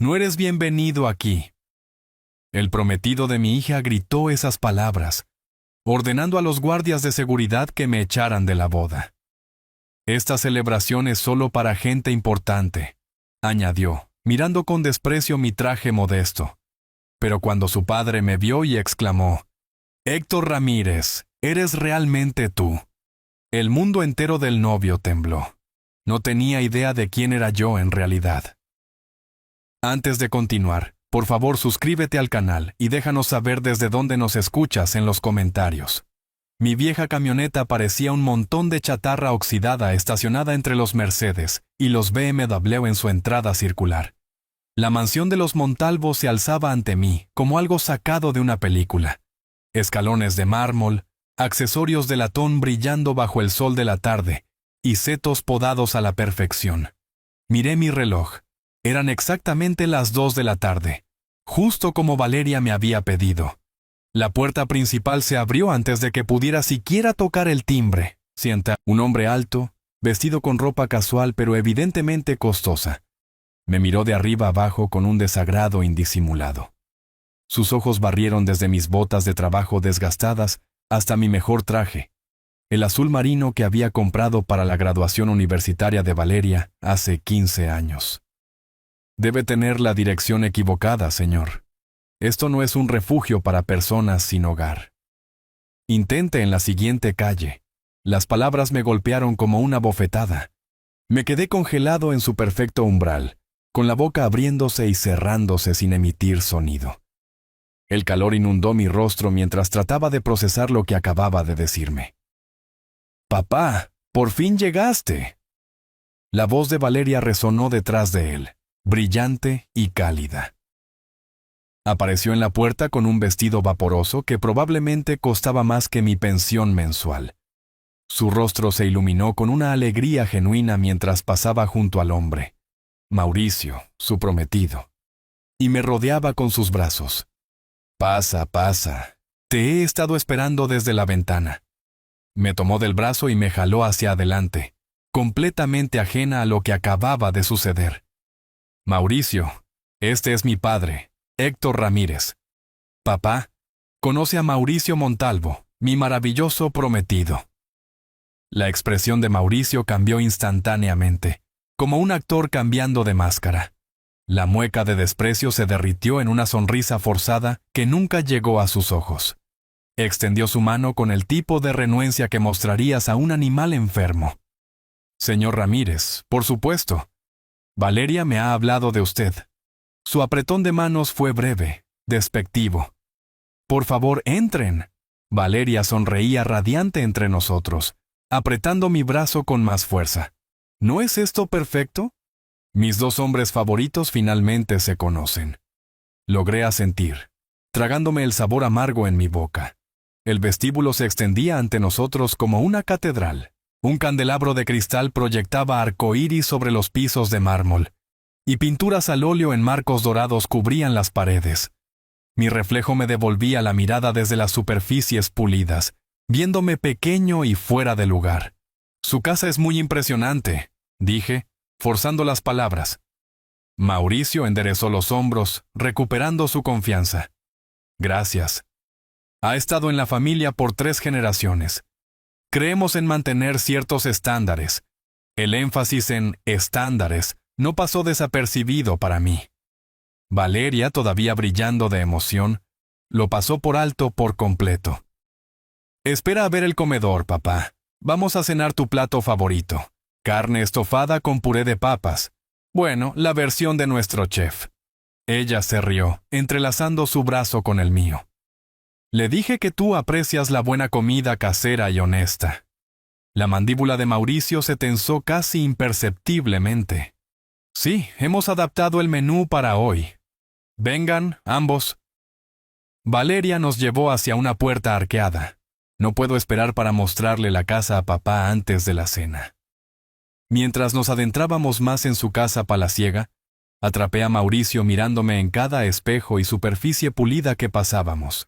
No eres bienvenido aquí. El prometido de mi hija gritó esas palabras, ordenando a los guardias de seguridad que me echaran de la boda. Esta celebración es solo para gente importante, añadió, mirando con desprecio mi traje modesto. Pero cuando su padre me vio y exclamó, «Héctor Ramírez, eres realmente tú». El mundo entero del novio tembló. No tenía idea de quién era yo en realidad. Antes de continuar, por favor suscríbete al canal y déjanos saber desde dónde nos escuchas en los comentarios. Mi vieja camioneta parecía un montón de chatarra oxidada estacionada entre los Mercedes y los BMW en su entrada circular. La mansión de los Montalvo se alzaba ante mí como algo sacado de una película. Escalones de mármol, accesorios de latón brillando bajo el sol de la tarde y setos podados a la perfección. Miré mi reloj. Eran exactamente las 2 de la tarde, justo como Valeria me había pedido. La puerta principal se abrió antes de que pudiera siquiera tocar el timbre. Sienta, un hombre alto, vestido con ropa casual pero evidentemente costosa. Me miró de arriba abajo con un desagrado indisimulado. Sus ojos barrieron desde mis botas de trabajo desgastadas hasta mi mejor traje, el azul marino que había comprado para la graduación universitaria de Valeria hace 15 años. Debe tener la dirección equivocada, señor. Esto no es un refugio para personas sin hogar. Intente en la siguiente calle. Las palabras me golpearon como una bofetada. Me quedé congelado en su perfecto umbral, con la boca abriéndose y cerrándose sin emitir sonido. El calor inundó mi rostro mientras trataba de procesar lo que acababa de decirme. «Papá, por fin llegaste». La voz de Valeria resonó detrás de él, brillante y cálida. Apareció en la puerta con un vestido vaporoso que probablemente costaba más que mi pensión mensual. Su rostro se iluminó con una alegría genuina mientras pasaba junto al hombre, Mauricio, su prometido, y me rodeaba con sus brazos. «Pasa, pasa. Te he estado esperando desde la ventana». Me tomó del brazo y me jaló hacia adelante, completamente ajena a lo que acababa de suceder. «Mauricio, este es mi padre, Héctor Ramírez. Papá, conoce a Mauricio Montalvo, mi maravilloso prometido». La expresión de Mauricio cambió instantáneamente, como un actor cambiando de máscara. La mueca de desprecio se derritió en una sonrisa forzada que nunca llegó a sus ojos. Extendió su mano con el tipo de renuencia que mostrarías a un animal enfermo. «Señor Ramírez, por supuesto. Valeria me ha hablado de usted». Su apretón de manos fue breve, despectivo. «Por favor, entren». Valeria sonreía radiante entre nosotros, apretando mi brazo con más fuerza. ¿No es esto perfecto? Mis dos hombres favoritos finalmente se conocen. Logré asentir, tragándome el sabor amargo en mi boca. El vestíbulo se extendía ante nosotros como una catedral. Un candelabro de cristal proyectaba arcoíris sobre los pisos de mármol, y pinturas al óleo en marcos dorados cubrían las paredes. Mi reflejo me devolvía la mirada desde las superficies pulidas, viéndome pequeño y fuera de lugar. «Su casa es muy impresionante», dije, forzando las palabras. Mauricio enderezó los hombros, recuperando su confianza. «Gracias. Ha estado en la familia por 3 generaciones. Creemos en mantener ciertos estándares. El énfasis en estándares no pasó desapercibido para mí». Valeria, todavía brillando de emoción, lo pasó por alto por completo. «Espera a ver el comedor, papá. Vamos a cenar tu plato favorito. Carne estofada con puré de papas. Bueno, la versión de nuestro chef». Ella se rió, entrelazando su brazo con el mío. «Le dije que tú aprecias la buena comida casera y honesta». La mandíbula de Mauricio se tensó casi imperceptiblemente. «Sí, hemos adaptado el menú para hoy. Vengan, ambos». Valeria nos llevó hacia una puerta arqueada. No puedo esperar para mostrarle la casa a papá antes de la cena. Mientras nos adentrábamos más en su casa palaciega, atrapé a Mauricio mirándome en cada espejo y superficie pulida que pasábamos.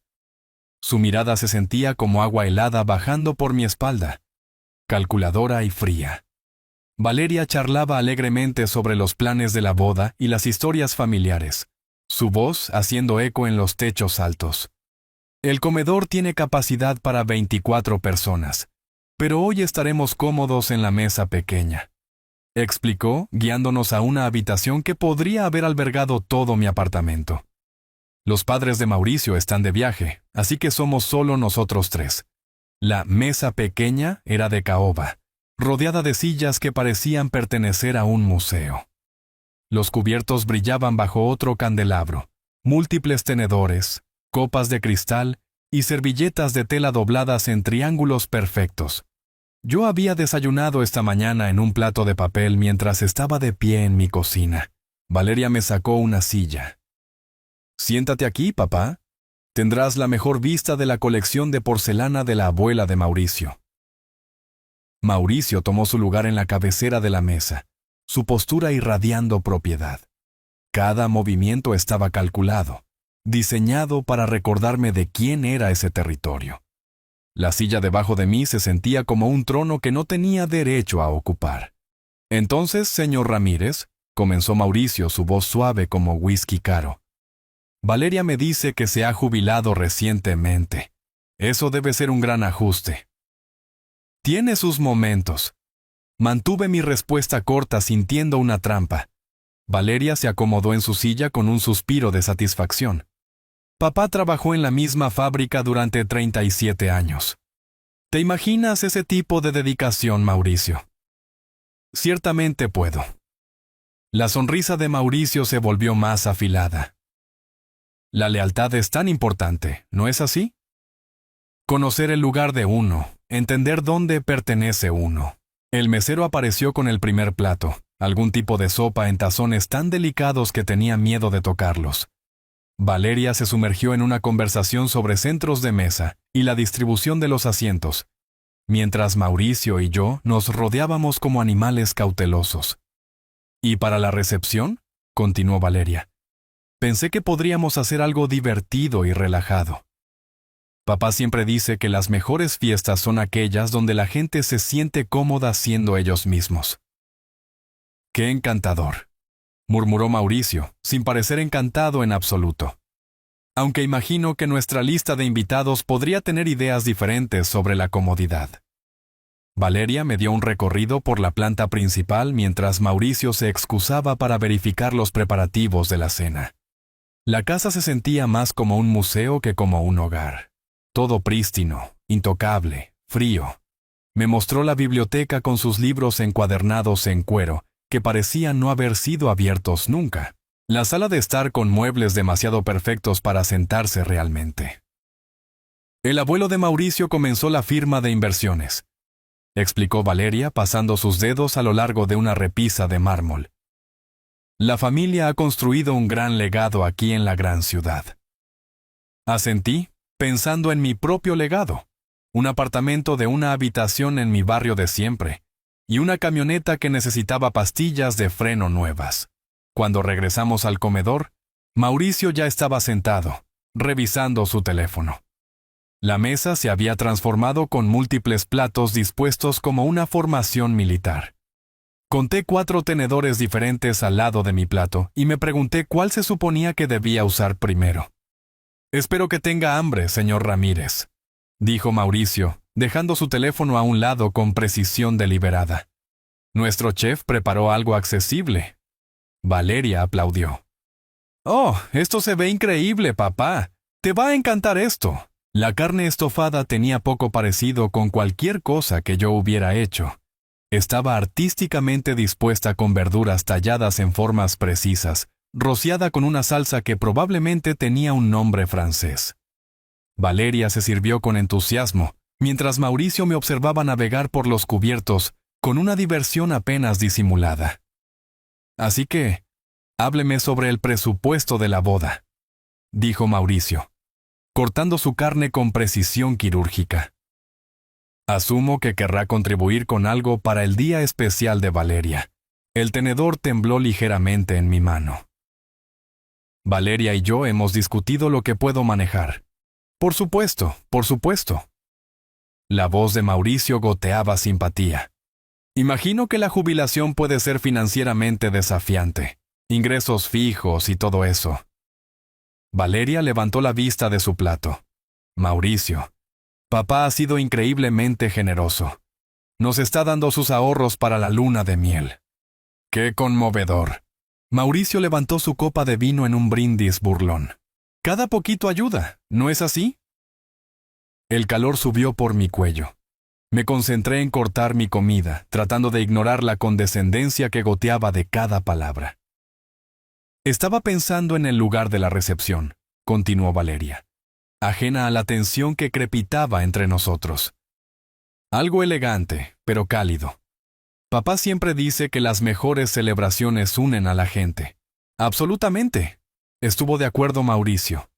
Su mirada se sentía como agua helada bajando por mi espalda, calculadora y fría. Valeria charlaba alegremente sobre los planes de la boda y las historias familiares, su voz haciendo eco en los techos altos. El comedor tiene capacidad para 24 personas, pero hoy estaremos cómodos en la mesa pequeña, explicó, guiándonos a una habitación que podría haber albergado todo mi apartamento. Los padres de Mauricio están de viaje, así que somos solo nosotros tres. La mesa pequeña era de caoba, rodeada de sillas que parecían pertenecer a un museo. Los cubiertos brillaban bajo otro candelabro, múltiples tenedores, copas de cristal y servilletas de tela dobladas en triángulos perfectos. Yo había desayunado esta mañana en un plato de papel mientras estaba de pie en mi cocina. Valeria me sacó una silla. «Siéntate aquí, papá. Tendrás la mejor vista de la colección de porcelana de la abuela de Mauricio». Mauricio tomó su lugar en la cabecera de la mesa, su postura irradiando propiedad. Cada movimiento estaba calculado, diseñado para recordarme de quién era ese territorio. La silla debajo de mí se sentía como un trono que no tenía derecho a ocupar. «Entonces, señor Ramírez», comenzó Mauricio, su voz suave como whisky caro. «Valeria me dice que se ha jubilado recientemente. Eso debe ser un gran ajuste». Tiene sus momentos. Mantuve mi respuesta corta sintiendo una trampa. Valeria se acomodó en su silla con un suspiro de satisfacción. Papá trabajó en la misma fábrica durante 37 años. ¿Te imaginas ese tipo de dedicación, Mauricio? Ciertamente puedo. La sonrisa de Mauricio se volvió más afilada. La lealtad es tan importante, ¿no es así? Conocer el lugar de uno, entender dónde pertenece uno. El mesero apareció con el primer plato, algún tipo de sopa en tazones tan delicados que tenía miedo de tocarlos. Valeria se sumergió en una conversación sobre centros de mesa y la distribución de los asientos, mientras Mauricio y yo nos rodeábamos como animales cautelosos. «¿Y para la recepción?», continuó Valeria. «Pensé que podríamos hacer algo divertido y relajado. Papá siempre dice que las mejores fiestas son aquellas donde la gente se siente cómoda siendo ellos mismos». «Qué encantador», murmuró Mauricio, sin parecer encantado en absoluto. Aunque imagino que nuestra lista de invitados podría tener ideas diferentes sobre la comodidad. Valeria me dio un recorrido por la planta principal mientras Mauricio se excusaba para verificar los preparativos de la cena. La casa se sentía más como un museo que como un hogar. Todo prístino, intocable, frío. Me mostró la biblioteca con sus libros encuadernados en cuero, que parecían no haber sido abiertos nunca. La sala de estar con muebles demasiado perfectos para sentarse realmente. El abuelo de Mauricio comenzó la firma de inversiones, explicó Valeria pasando sus dedos a lo largo de una repisa de mármol. La familia ha construido un gran legado aquí en la gran ciudad. Asentí, pensando en mi propio legado. Un apartamento de una habitación en mi barrio de siempre, y una camioneta que necesitaba pastillas de freno nuevas. Cuando regresamos al comedor, Mauricio ya estaba sentado, revisando su teléfono. La mesa se había transformado con múltiples platos dispuestos como una formación militar. Conté 4 tenedores diferentes al lado de mi plato y me pregunté cuál se suponía que debía usar primero. «Espero que tenga hambre, señor Ramírez», dijo Mauricio, dejando su teléfono a un lado con precisión deliberada. «Nuestro chef preparó algo accesible». Valeria aplaudió. «Oh, esto se ve increíble, papá. Te va a encantar esto». La carne estofada tenía poco parecido con cualquier cosa que yo hubiera hecho. Estaba artísticamente dispuesta con verduras talladas en formas precisas, rociada con una salsa que probablemente tenía un nombre francés. Valeria se sirvió con entusiasmo, mientras Mauricio me observaba navegar por los cubiertos con una diversión apenas disimulada. «Así que, hábleme sobre el presupuesto de la boda», dijo Mauricio, cortando su carne con precisión quirúrgica. «Asumo que querrá contribuir con algo para el día especial de Valeria». El tenedor tembló ligeramente en mi mano. «Valeria y yo hemos discutido lo que puedo manejar». Por supuesto, por supuesto». La voz de Mauricio goteaba simpatía. Imagino que la jubilación puede ser financieramente desafiante. Ingresos fijos y todo eso. Valeria levantó la vista de su plato. Mauricio, papá ha sido increíblemente generoso. Nos está dando sus ahorros para la luna de miel. ¡Qué conmovedor! Mauricio levantó su copa de vino en un brindis burlón. Cada poquito ayuda, ¿no es así? El calor subió por mi cuello. Me concentré en cortar mi comida, tratando de ignorar la condescendencia que goteaba de cada palabra. Estaba pensando en el lugar de la recepción, continuó Valeria, ajena a la tensión que crepitaba entre nosotros. Algo elegante, pero cálido. Papá siempre dice que las mejores celebraciones unen a la gente. Absolutamente. Estuvo de acuerdo Mauricio.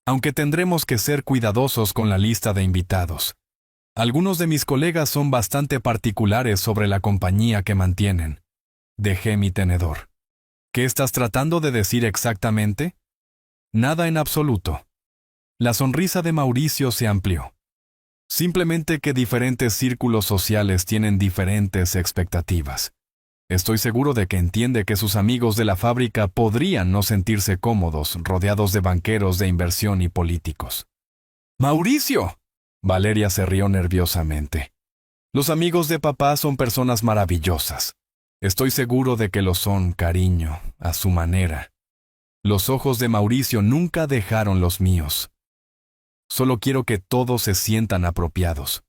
Aunque tendremos que ser cuidadosos con la lista de invitados. Algunos de mis colegas son bastante particulares sobre la compañía que mantienen. Dejé mi tenedor. ¿Qué estás tratando de decir exactamente? Nada en absoluto. La sonrisa de Mauricio se amplió. Simplemente que diferentes círculos sociales tienen diferentes expectativas. Estoy seguro de que entiende que sus amigos de la fábrica podrían no sentirse cómodos rodeados de banqueros de inversión y políticos. ¡Mauricio! Valeria se rió nerviosamente. Los amigos de papá son personas maravillosas. Estoy seguro de que lo son, cariño, a su manera. Los ojos de Mauricio nunca dejaron los míos. Solo quiero que todos se sientan apropiados.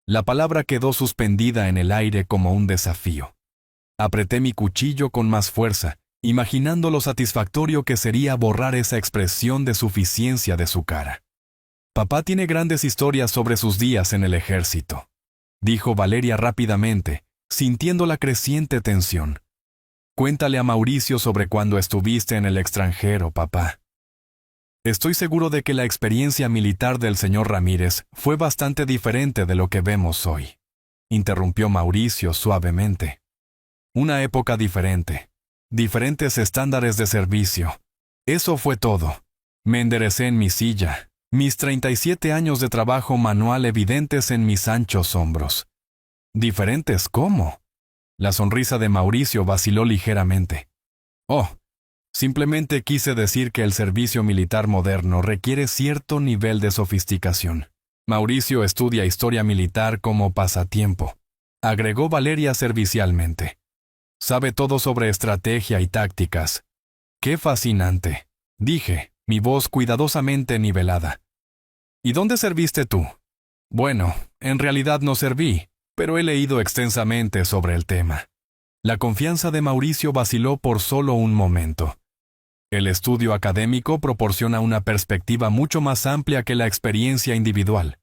La palabra quedó suspendida en el aire como un desafío. Apreté mi cuchillo con más fuerza, imaginando lo satisfactorio que sería borrar esa expresión de suficiencia de su cara. Papá tiene grandes historias sobre sus días en el ejército, dijo Valeria rápidamente, sintiendo la creciente tensión. Cuéntale a Mauricio sobre cuando estuviste en el extranjero, papá. Estoy seguro de que la experiencia militar del señor Ramírez fue bastante diferente de lo que vemos hoy, interrumpió Mauricio suavemente. Una época diferente, diferentes estándares de servicio. Eso fue todo. Me enderecé en mi silla, mis 37 años de trabajo manual evidentes en mis anchos hombros. ¿Diferentes cómo? La sonrisa de Mauricio vaciló ligeramente. Oh, simplemente quise decir que el servicio militar moderno requiere cierto nivel de sofisticación. Mauricio estudia historia militar como pasatiempo, agregó Valeria servicialmente. Sabe todo sobre estrategia y tácticas. ¡Qué fascinante!, dije, mi voz cuidadosamente nivelada. ¿Y dónde serviste tú? Bueno, en realidad no serví, pero he leído extensamente sobre el tema. La confianza de Mauricio vaciló por solo un momento. El estudio académico proporciona una perspectiva mucho más amplia que la experiencia individual.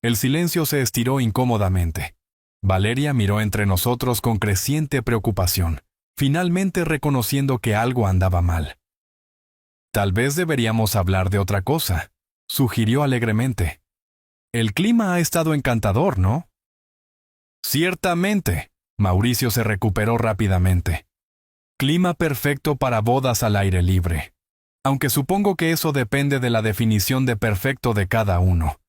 El silencio se estiró incómodamente. Valeria miró entre nosotros con creciente preocupación, finalmente reconociendo que algo andaba mal. Tal vez deberíamos hablar de otra cosa, sugirió alegremente. El clima ha estado encantador, ¿no? Ciertamente, Mauricio se recuperó rápidamente. Clima perfecto para bodas al aire libre. Aunque supongo que eso depende de la definición de perfecto de cada uno.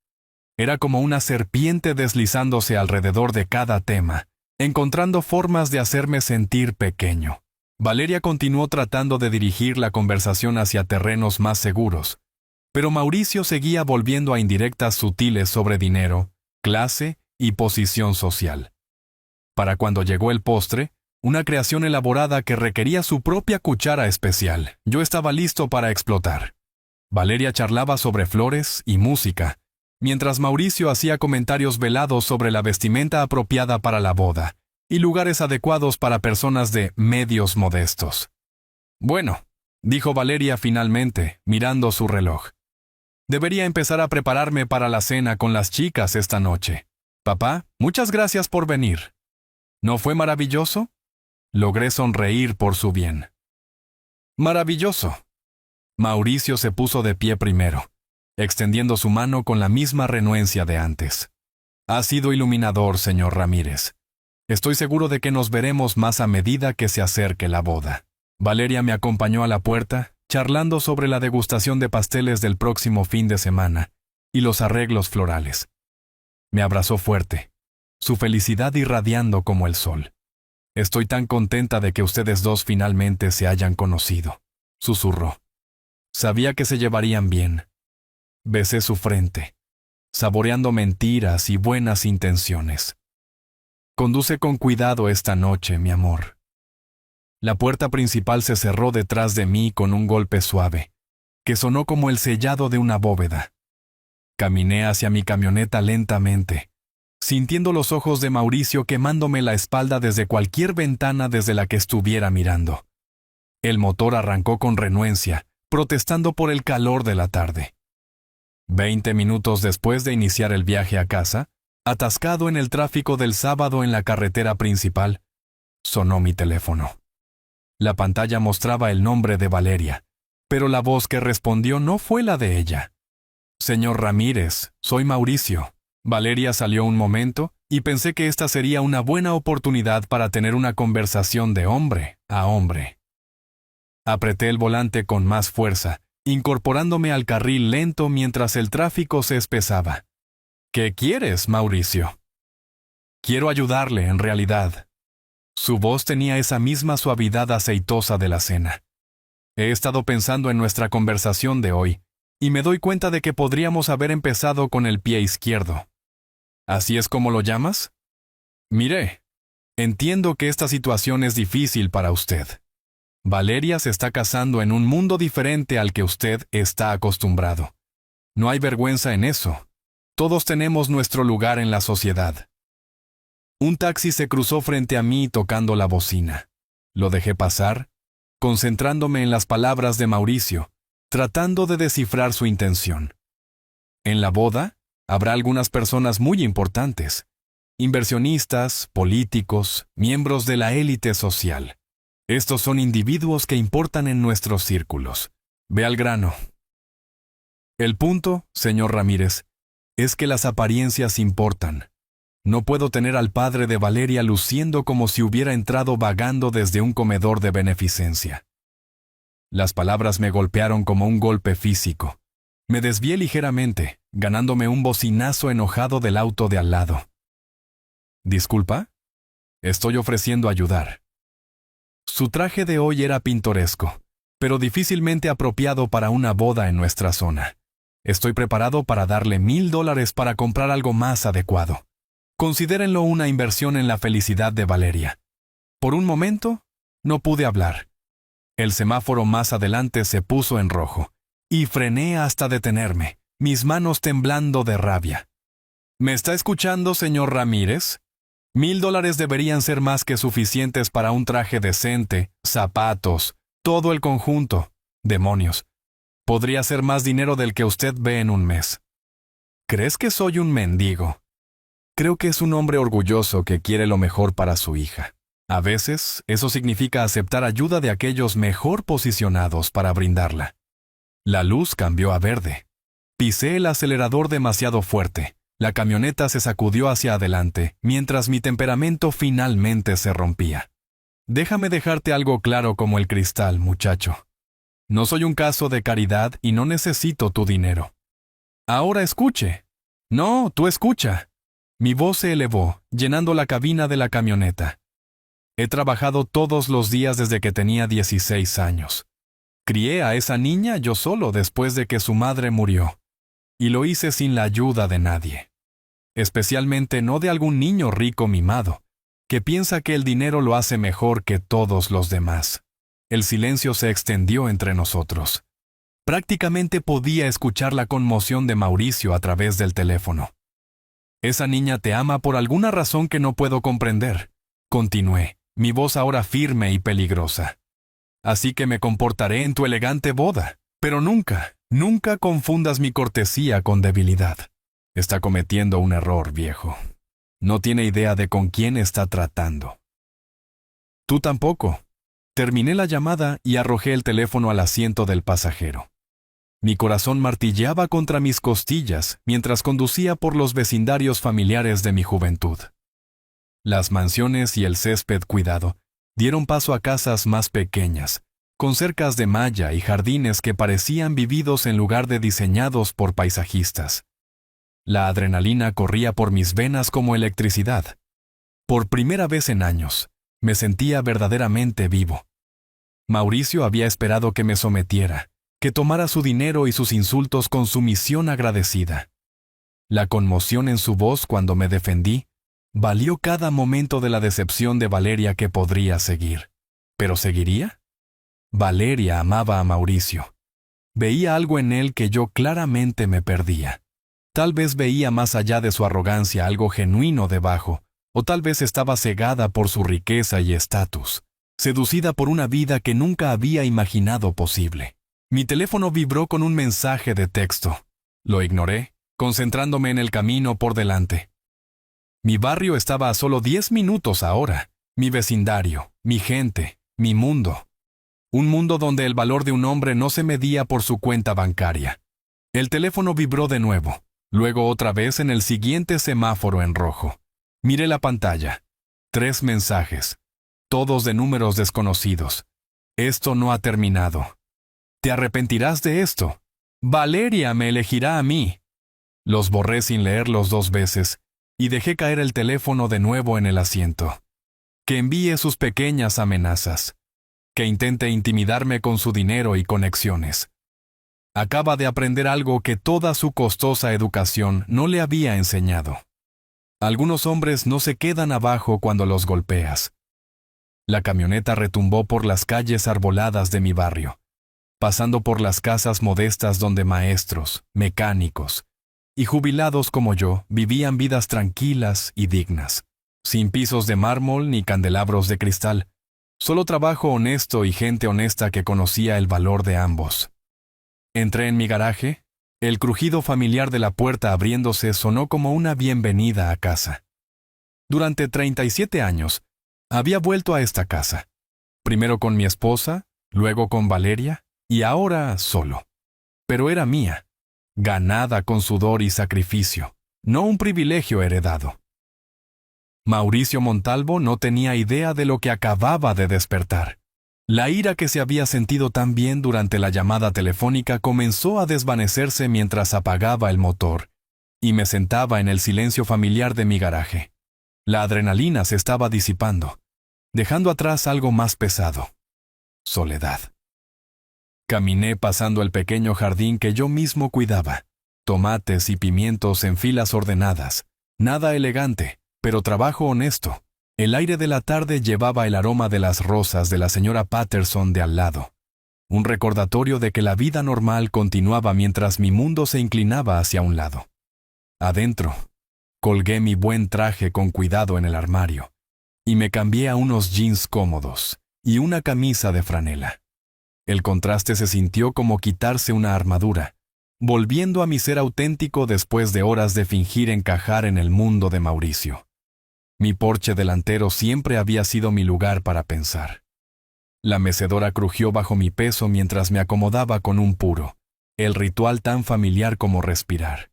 Era como una serpiente deslizándose alrededor de cada tema, encontrando formas de hacerme sentir pequeño. Valeria continuó tratando de dirigir la conversación hacia terrenos más seguros, pero Mauricio seguía volviendo a indirectas sutiles sobre dinero, clase y posición social. Para cuando llegó el postre, una creación elaborada que requería su propia cuchara especial, yo estaba listo para explotar. Valeria charlaba sobre flores y música, mientras Mauricio hacía comentarios velados sobre la vestimenta apropiada para la boda y lugares adecuados para personas de medios modestos. Bueno, dijo Valeria finalmente, mirando su reloj. Debería empezar a prepararme para la cena con las chicas esta noche. Papá, muchas gracias por venir. ¿No fue maravilloso? Logré sonreír por su bien. Maravilloso. Mauricio se puso de pie primero, extendiendo su mano con la misma renuencia de antes. Ha sido iluminador, señor Ramírez. Estoy seguro de que nos veremos más a medida que se acerque la boda. Valeria me acompañó a la puerta, charlando sobre la degustación de pasteles del próximo fin de semana y los arreglos florales. Me abrazó fuerte. su felicidad irradiando como el sol. Estoy tan contenta de que ustedes dos finalmente se hayan conocido, susurró. Sabía que se llevarían bien. Besé su frente, saboreando mentiras y buenas intenciones. Conduce con cuidado esta noche, mi amor. La puerta principal se cerró detrás de mí con un golpe suave, que sonó como el sellado de una bóveda. Caminé hacia mi camioneta lentamente, sintiendo los ojos de Mauricio quemándome la espalda desde cualquier ventana desde la que estuviera mirando. El motor arrancó con renuencia, protestando por el calor de la tarde. 20 minutos después de iniciar el viaje a casa, atascado en el tráfico del sábado en la carretera principal, sonó mi teléfono. La pantalla mostraba el nombre de Valeria, pero la voz que respondió no fue la de ella. Señor Ramírez, soy Mauricio. Valeria salió un momento y pensé que esta sería una buena oportunidad para tener una conversación de hombre a hombre. Apreté el volante con más fuerza, incorporándome al carril lento mientras el tráfico se espesaba. ¿Qué quieres, Mauricio? Quiero ayudarle, en realidad. Su voz tenía esa misma suavidad aceitosa de la cena. He estado pensando en nuestra conversación de hoy, y me doy cuenta de que podríamos haber empezado con el pie izquierdo. ¿Así es como lo llamas? Mire, entiendo que esta situación es difícil para usted. Valeria se está casando en un mundo diferente al que usted está acostumbrado. No hay vergüenza en eso. Todos tenemos nuestro lugar en la sociedad. Un taxi se cruzó frente a mí tocando la bocina. Lo dejé pasar, concentrándome en las palabras de Mauricio, tratando de descifrar su intención. En la boda, habrá algunas personas muy importantes, inversionistas, políticos, miembros de la élite social. Estos son individuos que importan en nuestros círculos. Ve al grano. El punto, señor Ramírez, es que las apariencias importan. No puedo tener al padre de Valeria luciendo como si hubiera entrado vagando desde un comedor de beneficencia. Las palabras me golpearon como un golpe físico. Me desvié ligeramente, ganándome un bocinazo enojado del auto de al lado. ¿Disculpa? Estoy ofreciendo ayudar. Su traje de hoy era pintoresco, pero difícilmente apropiado para una boda en nuestra zona. Estoy preparado para darle $1000 para comprar algo más adecuado. Considérenlo una inversión en la felicidad de Valeria. Por un momento, no pude hablar. El semáforo más adelante se puso en rojo, y frené hasta detenerme, mis manos temblando de rabia. ¿Me está escuchando, señor Ramírez? $1000 deberían ser más que suficientes para un traje decente, zapatos, todo el conjunto. Demonios. Podría ser más dinero del que usted ve en un mes. ¿Crees que soy un mendigo? Creo que es un hombre orgulloso que quiere lo mejor para su hija. A veces, eso significa aceptar ayuda de aquellos mejor posicionados para brindarla. La luz cambió a verde. Pisé el acelerador demasiado fuerte. La camioneta se sacudió hacia adelante, mientras mi temperamento finalmente se rompía. Déjame dejarte algo claro como el cristal, muchacho. No soy un caso de caridad y no necesito tu dinero. Ahora escuche. No, tú escucha. Mi voz se elevó, llenando la cabina de la camioneta. He trabajado todos los días desde que tenía 16 años. Crié a esa niña yo solo después de que su madre murió. Y lo hice sin la ayuda de nadie. Especialmente no de algún niño rico mimado, que piensa que el dinero lo hace mejor que todos los demás. El silencio se extendió entre nosotros. Prácticamente podía escuchar la conmoción de Mauricio a través del teléfono. Esa niña te ama por alguna razón que no puedo comprender. Continué, mi voz ahora firme y peligrosa. Así que me comportaré en tu elegante boda, pero nunca, nunca confundas mi cortesía con debilidad. Está cometiendo un error, viejo. No tiene idea de con quién está tratando. Tú tampoco. Terminé la llamada y arrojé el teléfono al asiento del pasajero. Mi corazón martilleaba contra mis costillas mientras conducía por los vecindarios familiares de mi juventud. Las mansiones y el césped cuidado dieron paso a casas más pequeñas, con cercas de malla y jardines que parecían vividos en lugar de diseñados por paisajistas. La adrenalina corría por mis venas como electricidad. Por primera vez en años, me sentía verdaderamente vivo. Mauricio había esperado que me sometiera, que tomara su dinero y sus insultos con sumisión agradecida. La conmoción en su voz cuando me defendí valió cada momento de la decepción de Valeria que podría seguir. ¿Pero seguiría? Valeria amaba a Mauricio. Veía algo en él que yo claramente me perdía. Tal vez veía más allá de su arrogancia algo genuino debajo, o tal vez estaba cegada por su riqueza y estatus, seducida por una vida que nunca había imaginado posible. Mi teléfono vibró con un mensaje de texto. Lo ignoré, concentrándome en el camino por delante. Mi barrio estaba a solo 10 minutos ahora, mi vecindario, mi gente, mi mundo. Un mundo donde el valor de un hombre no se medía por su cuenta bancaria. El teléfono vibró de nuevo, luego otra vez en el siguiente semáforo en rojo. Miré la pantalla. 3 mensajes, todos de números desconocidos. Esto no ha terminado. ¿Te arrepentirás de esto? Valeria me elegirá a mí. Los borré sin leerlos 2 veces y dejé caer el teléfono de nuevo en el asiento. Que envíe sus pequeñas amenazas. Que intente intimidarme con su dinero y conexiones. Acaba de aprender algo que toda su costosa educación no le había enseñado. Algunos hombres no se quedan abajo cuando los golpeas. La camioneta retumbó por las calles arboladas de mi barrio, pasando por las casas modestas donde maestros, mecánicos y jubilados como yo vivían vidas tranquilas y dignas, sin pisos de mármol ni candelabros de cristal, solo trabajo honesto y gente honesta que conocía el valor de ambos. Entré en mi garaje. El crujido familiar de la puerta abriéndose sonó como una bienvenida a casa. Durante 37 años, había vuelto a esta casa. Primero con mi esposa, luego con Valeria, y ahora solo. Pero era mía, ganada con sudor y sacrificio, no un privilegio heredado. Mauricio Montalvo no tenía idea de lo que acababa de despertar. La ira que se había sentido tan bien durante la llamada telefónica comenzó a desvanecerse mientras apagaba el motor, y me sentaba en el silencio familiar de mi garaje. La adrenalina se estaba disipando, dejando atrás algo más pesado: soledad. Caminé pasando el pequeño jardín que yo mismo cuidaba, tomates y pimientos en filas ordenadas, nada elegante, pero trabajo honesto. El aire de la tarde llevaba el aroma de las rosas de la señora Patterson de al lado, un recordatorio de que la vida normal continuaba mientras mi mundo se inclinaba hacia un lado. Adentro, colgué mi buen traje con cuidado en el armario, y me cambié a unos jeans cómodos y una camisa de franela. El contraste se sintió como quitarse una armadura, volviendo a mi ser auténtico después de horas de fingir encajar en el mundo de Mauricio. Mi porche delantero siempre había sido mi lugar para pensar. La mecedora crujió bajo mi peso mientras me acomodaba con un puro, el ritual tan familiar como respirar.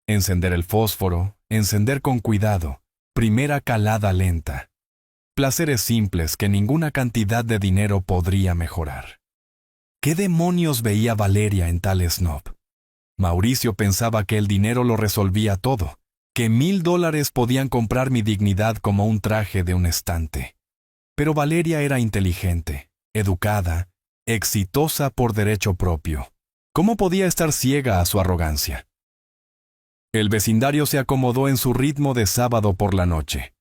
Encender el fósforo, encender con cuidado, primera calada lenta. Placeres simples que ninguna cantidad de dinero podría mejorar. ¿Qué demonios veía Valeria en tal snob? Mauricio pensaba que el dinero lo resolvía todo, que $1000 podían comprar mi dignidad como un traje de un estante. Pero Valeria era inteligente, educada, exitosa por derecho propio. ¿Cómo podía estar ciega a su arrogancia? El vecindario se acomodó en su ritmo de sábado por la noche.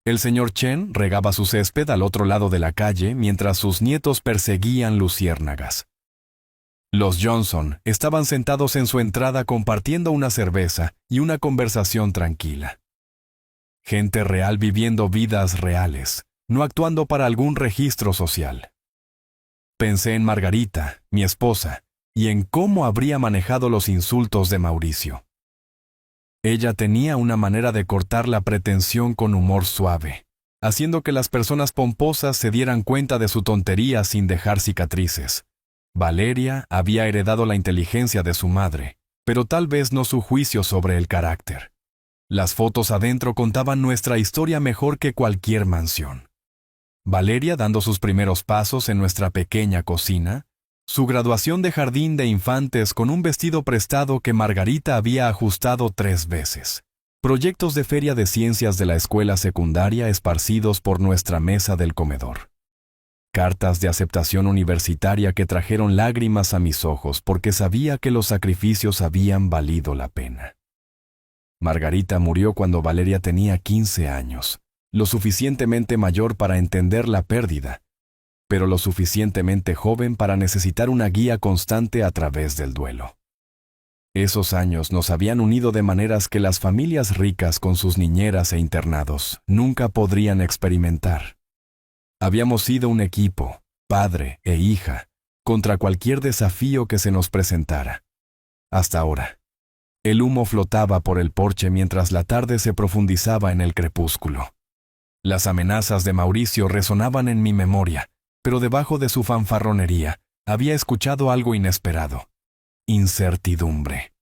El señor Chen regaba su césped al otro lado de la calle mientras sus nietos perseguían luciérnagas. Los Johnson estaban sentados en su entrada compartiendo una cerveza y una conversación tranquila. Gente real viviendo vidas reales, no actuando para algún registro social. Pensé en Margarita, mi esposa, y en cómo habría manejado los insultos de Mauricio. Ella tenía una manera de cortar la pretensión con humor suave, haciendo que las personas pomposas se dieran cuenta de su tontería sin dejar cicatrices. Valeria había heredado la inteligencia de su madre, pero tal vez no su juicio sobre el carácter. Las fotos adentro contaban nuestra historia mejor que cualquier mansión. Valeria dando sus primeros pasos en nuestra pequeña cocina, Su graduación de jardín de infantes con un vestido prestado que Margarita había ajustado 3 veces. Proyectos de feria de ciencias de la escuela secundaria esparcidos por nuestra mesa del comedor. Cartas de aceptación universitaria que trajeron lágrimas a mis ojos porque sabía que los sacrificios habían valido la pena. Margarita murió cuando Valeria tenía 15 años, lo suficientemente mayor para entender la pérdida, pero lo suficientemente joven para necesitar una guía constante a través del duelo. Esos años nos habían unido de maneras que las familias ricas con sus niñeras e internados nunca podrían experimentar. Habíamos sido un equipo, padre e hija, contra cualquier desafío que se nos presentara. Hasta ahora. El humo flotaba por el porche mientras la tarde se profundizaba en el crepúsculo. Las amenazas de Mauricio resonaban en mi memoria, pero debajo de su fanfarronería había escuchado algo inesperado. Incertidumbre.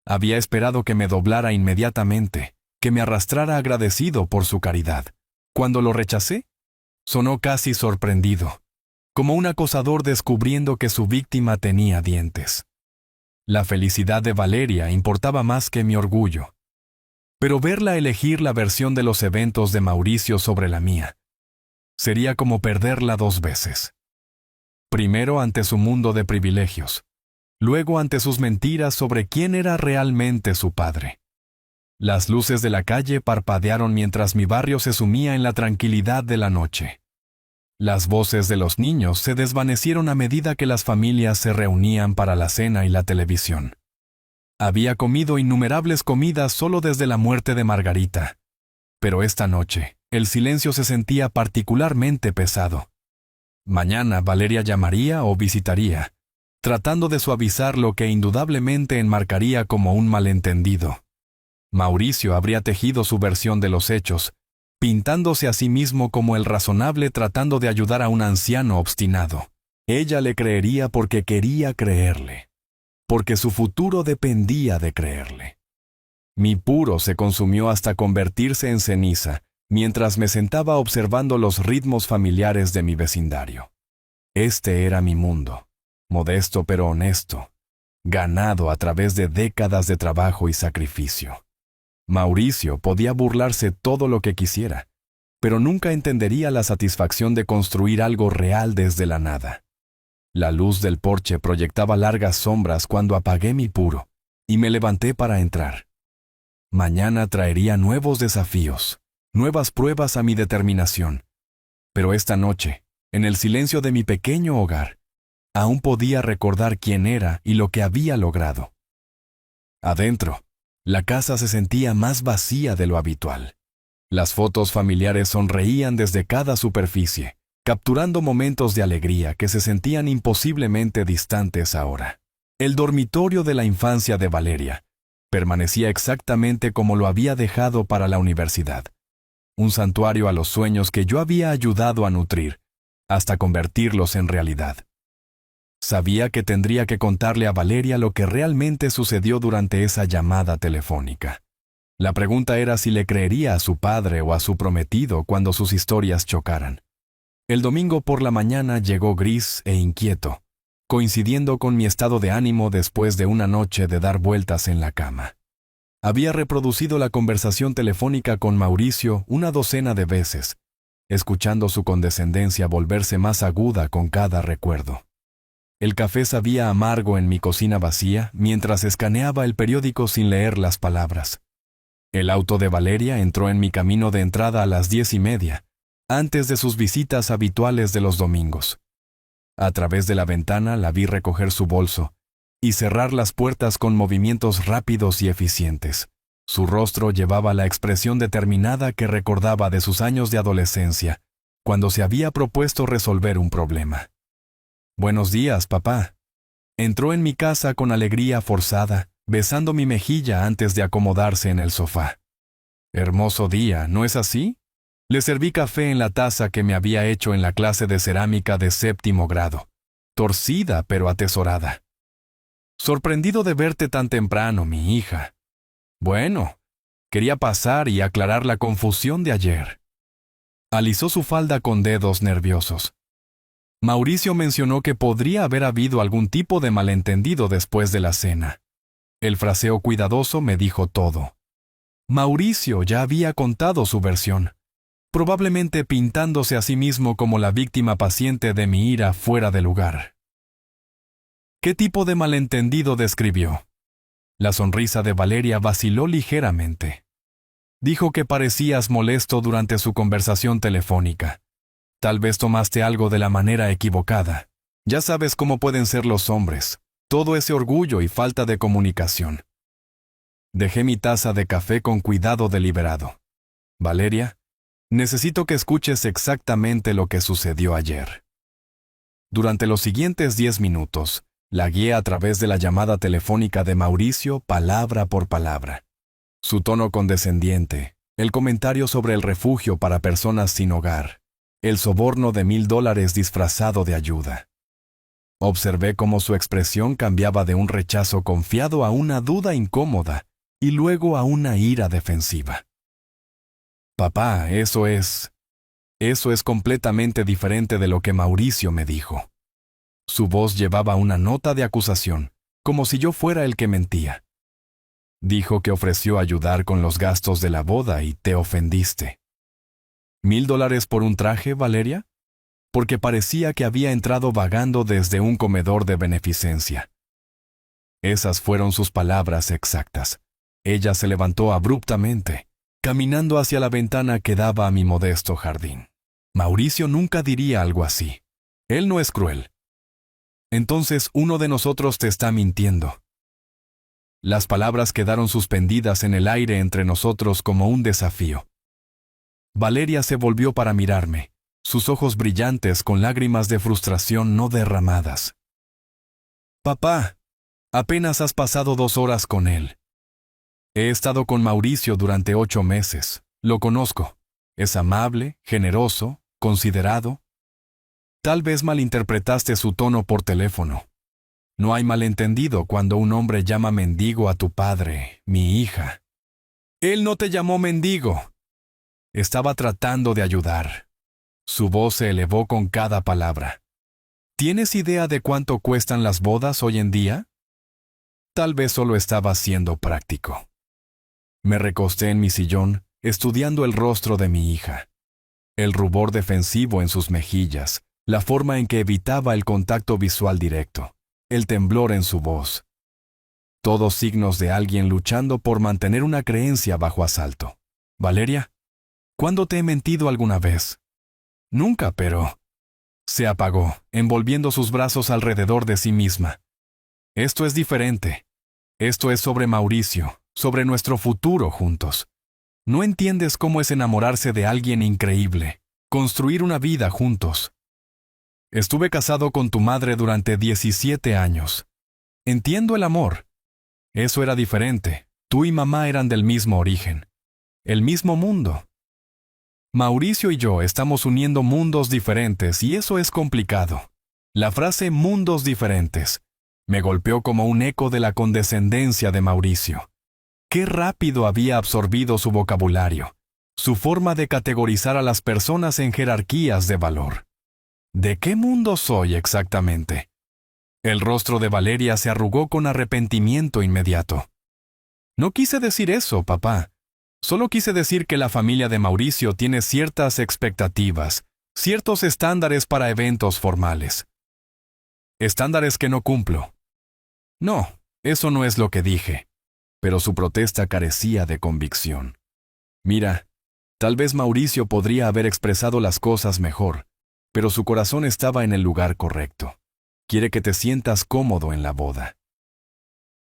Había esperado que me doblara inmediatamente, que me arrastrara agradecido por su caridad. Cuando lo rechacé, sonó casi sorprendido, como un acosador descubriendo que su víctima tenía dientes. La felicidad de Valeria importaba más que mi orgullo. Pero verla elegir la versión de los eventos de Mauricio sobre la mía sería como perderla 2 veces. Primero ante su mundo de privilegios, luego ante sus mentiras sobre quién era realmente su padre. Las luces de la calle parpadearon mientras mi barrio se sumía en la tranquilidad de la noche. Las voces de los niños se desvanecieron a medida que las familias se reunían para la cena y la televisión. Había comido innumerables comidas solo desde la muerte de Margarita, pero esta noche el silencio se sentía particularmente pesado. Mañana Valeria llamaría o visitaría, tratando de suavizar lo que indudablemente enmarcaría como un malentendido. Mauricio habría tejido su versión de los hechos, pintándose a sí mismo como el razonable tratando de ayudar a un anciano obstinado. Ella le creería porque quería creerle, porque su futuro dependía de creerle. Mi puro se consumió hasta convertirse en ceniza, mientras me sentaba observando los ritmos familiares de mi vecindario. Este era mi mundo, modesto pero honesto, ganado a través de décadas de trabajo y sacrificio. Mauricio podía burlarse todo lo que quisiera, pero nunca entendería la satisfacción de construir algo real desde la nada. La luz del porche proyectaba largas sombras cuando apagué mi puro y me levanté para entrar. Mañana traería nuevos desafíos, nuevas pruebas a mi determinación. Pero esta noche, en el silencio de mi pequeño hogar, aún podía recordar quién era y lo que había logrado. Adentro, la casa se sentía más vacía de lo habitual. Las fotos familiares sonreían desde cada superficie, capturando momentos de alegría que se sentían imposiblemente distantes ahora. El dormitorio de la infancia de Valeria permanecía exactamente como lo había dejado para la universidad. Un santuario a los sueños que yo había ayudado a nutrir, hasta convertirlos en realidad. Sabía que tendría que contarle a Valeria lo que realmente sucedió durante esa llamada telefónica. La pregunta era si le creería a su padre o a su prometido cuando sus historias chocaran. El domingo por la mañana llegó gris e inquieto, coincidiendo con mi estado de ánimo después de una noche de dar vueltas en la cama. Había reproducido la conversación telefónica con Mauricio una docena de veces, escuchando su condescendencia volverse más aguda con cada recuerdo. El café sabía amargo en mi cocina vacía mientras escaneaba el periódico sin leer las palabras. El auto de Valeria entró en mi camino de entrada a las 10:30, antes de sus visitas habituales de los domingos. A través de la ventana la vi recoger su bolso y cerrar las puertas con movimientos rápidos y eficientes. Su rostro llevaba la expresión determinada que recordaba de sus años de adolescencia, cuando se había propuesto resolver un problema. «Buenos días, papá». Entró en mi casa con alegría forzada, besando mi mejilla antes de acomodarse en el sofá. «Hermoso día, ¿no es así?» Le serví café en la taza que me había hecho en la clase de cerámica de 7º grado, torcida pero atesorada. «Sorprendido de verte tan temprano, mi hija». «Bueno, quería pasar y aclarar la confusión de ayer». Alisó su falda con dedos nerviosos. Mauricio mencionó que podría haber habido algún tipo de malentendido después de la cena. El fraseo cuidadoso me dijo todo. Mauricio ya había contado su versión, probablemente pintándose a sí mismo como la víctima paciente de mi ira fuera de lugar. ¿Qué tipo de malentendido describió? La sonrisa de Valeria vaciló ligeramente. Dijo que parecías molesto durante su conversación telefónica. Tal vez tomaste algo de la manera equivocada. Ya sabes cómo pueden ser los hombres. Todo ese orgullo y falta de comunicación. Dejé mi taza de café con cuidado deliberado. Valeria, necesito que escuches exactamente lo que sucedió ayer. Durante los siguientes 10 minutos, la guié a través de la llamada telefónica de Mauricio palabra por palabra. Su tono condescendiente, el comentario sobre el refugio para personas sin hogar, el soborno de $1,000 disfrazado de ayuda. Observé cómo su expresión cambiaba de un rechazo confiado a una duda incómoda y luego a una ira defensiva. Papá, eso es completamente diferente de lo que Mauricio me dijo. Su voz llevaba una nota de acusación, como si yo fuera el que mentía. Dijo que ofreció ayudar con los gastos de la boda y te ofendiste. ¿$1,000 por un traje, Valeria? Porque parecía que había entrado vagando desde un comedor de beneficencia. Esas fueron sus palabras exactas. Ella se levantó abruptamente, caminando hacia la ventana que daba a mi modesto jardín. Mauricio nunca diría algo así. Él no es cruel. Entonces uno de nosotros te está mintiendo. Las palabras quedaron suspendidas en el aire entre nosotros como un desafío. Valeria se volvió para mirarme, sus ojos brillantes con lágrimas de frustración no derramadas. Papá, apenas has pasado 2 horas con él. He estado con Mauricio durante 8 meses. Lo conozco. Es amable, generoso, considerado. Tal vez malinterpretaste su tono por teléfono. No hay malentendido cuando un hombre llama mendigo a tu padre, mi hija. Él no te llamó mendigo. Estaba tratando de ayudar. Su voz se elevó con cada palabra. ¿Tienes idea de cuánto cuestan las bodas hoy en día? Tal vez solo estaba siendo práctico. Me recosté en mi sillón, estudiando el rostro de mi hija. El rubor defensivo en sus mejillas, la forma en que evitaba el contacto visual directo, el temblor en su voz. Todos signos de alguien luchando por mantener una creencia bajo asalto. Valeria, ¿cuándo te he mentido alguna vez? Nunca, pero... Se apagó, envolviendo sus brazos alrededor de sí misma. Esto es diferente. Esto es sobre Mauricio, sobre nuestro futuro juntos. No entiendes cómo es enamorarse de alguien increíble, construir una vida juntos. Estuve casado con tu madre durante 17 años. Entiendo el amor. Eso era diferente. Tú y mamá eran del mismo origen. El mismo mundo. Mauricio y yo estamos uniendo mundos diferentes y eso es complicado. La frase mundos diferentes me golpeó como un eco de la condescendencia de Mauricio. Qué rápido había absorbido su vocabulario, su forma de categorizar a las personas en jerarquías de valor. ¿De qué mundo soy exactamente? El rostro de Valeria se arrugó con arrepentimiento inmediato. No quise decir eso, papá. Solo quise decir que la familia de Mauricio tiene ciertas expectativas, ciertos estándares para eventos formales. Estándares que no cumplo. No, eso no es lo que dije. Pero su protesta carecía de convicción. Mira, tal vez Mauricio podría haber expresado las cosas mejor, pero su corazón estaba en el lugar correcto. Quiere que te sientas cómodo en la boda.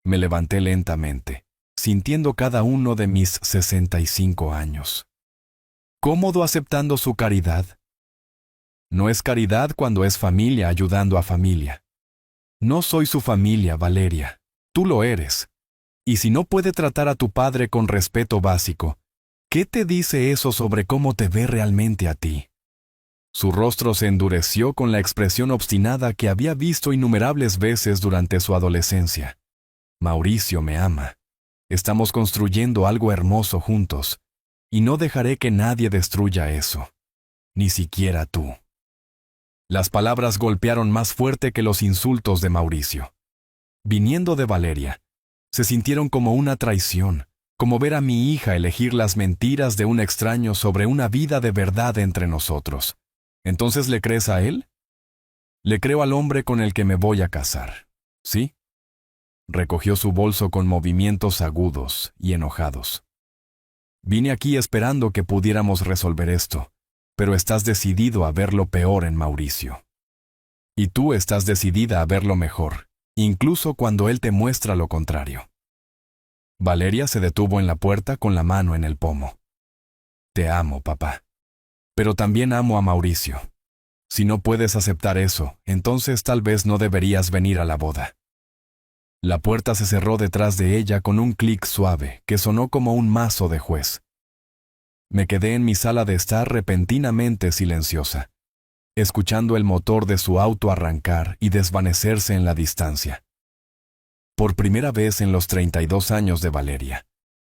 Me levanté lentamente, sintiendo cada uno de mis 65 años. ¿Cómodo aceptando su caridad? No es caridad cuando es familia ayudando a familia. No soy su familia, Valeria. Tú lo eres. Y si no puede tratar a tu padre con respeto básico, ¿qué te dice eso sobre cómo te ve realmente a ti? Su rostro se endureció con la expresión obstinada que había visto innumerables veces durante su adolescencia. Mauricio me ama. Estamos construyendo algo hermoso juntos, y no dejaré que nadie destruya eso. Ni siquiera tú. Las palabras golpearon más fuerte que los insultos de Mauricio. Viniendo de Valeria, se sintieron como una traición, como ver a mi hija elegir las mentiras de un extraño sobre una vida de verdad entre nosotros. ¿Entonces le crees a él? Le creo al hombre con el que me voy a casar. ¿Sí? Recogió su bolso con movimientos agudos y enojados. Vine aquí esperando que pudiéramos resolver esto, pero estás decidido a ver lo peor en Mauricio. Y tú estás decidida a ver lo mejor, incluso cuando él te muestra lo contrario. Valeria se detuvo en la puerta con la mano en el pomo. Te amo, papá. Pero también amo a Mauricio. Si no puedes aceptar eso, entonces tal vez no deberías venir a la boda. La puerta se cerró detrás de ella con un clic suave que sonó como un mazo de juez. Me quedé en mi sala de estar repentinamente silenciosa, escuchando el motor de su auto arrancar y desvanecerse en la distancia. Por primera vez en los 32 años de Valeria,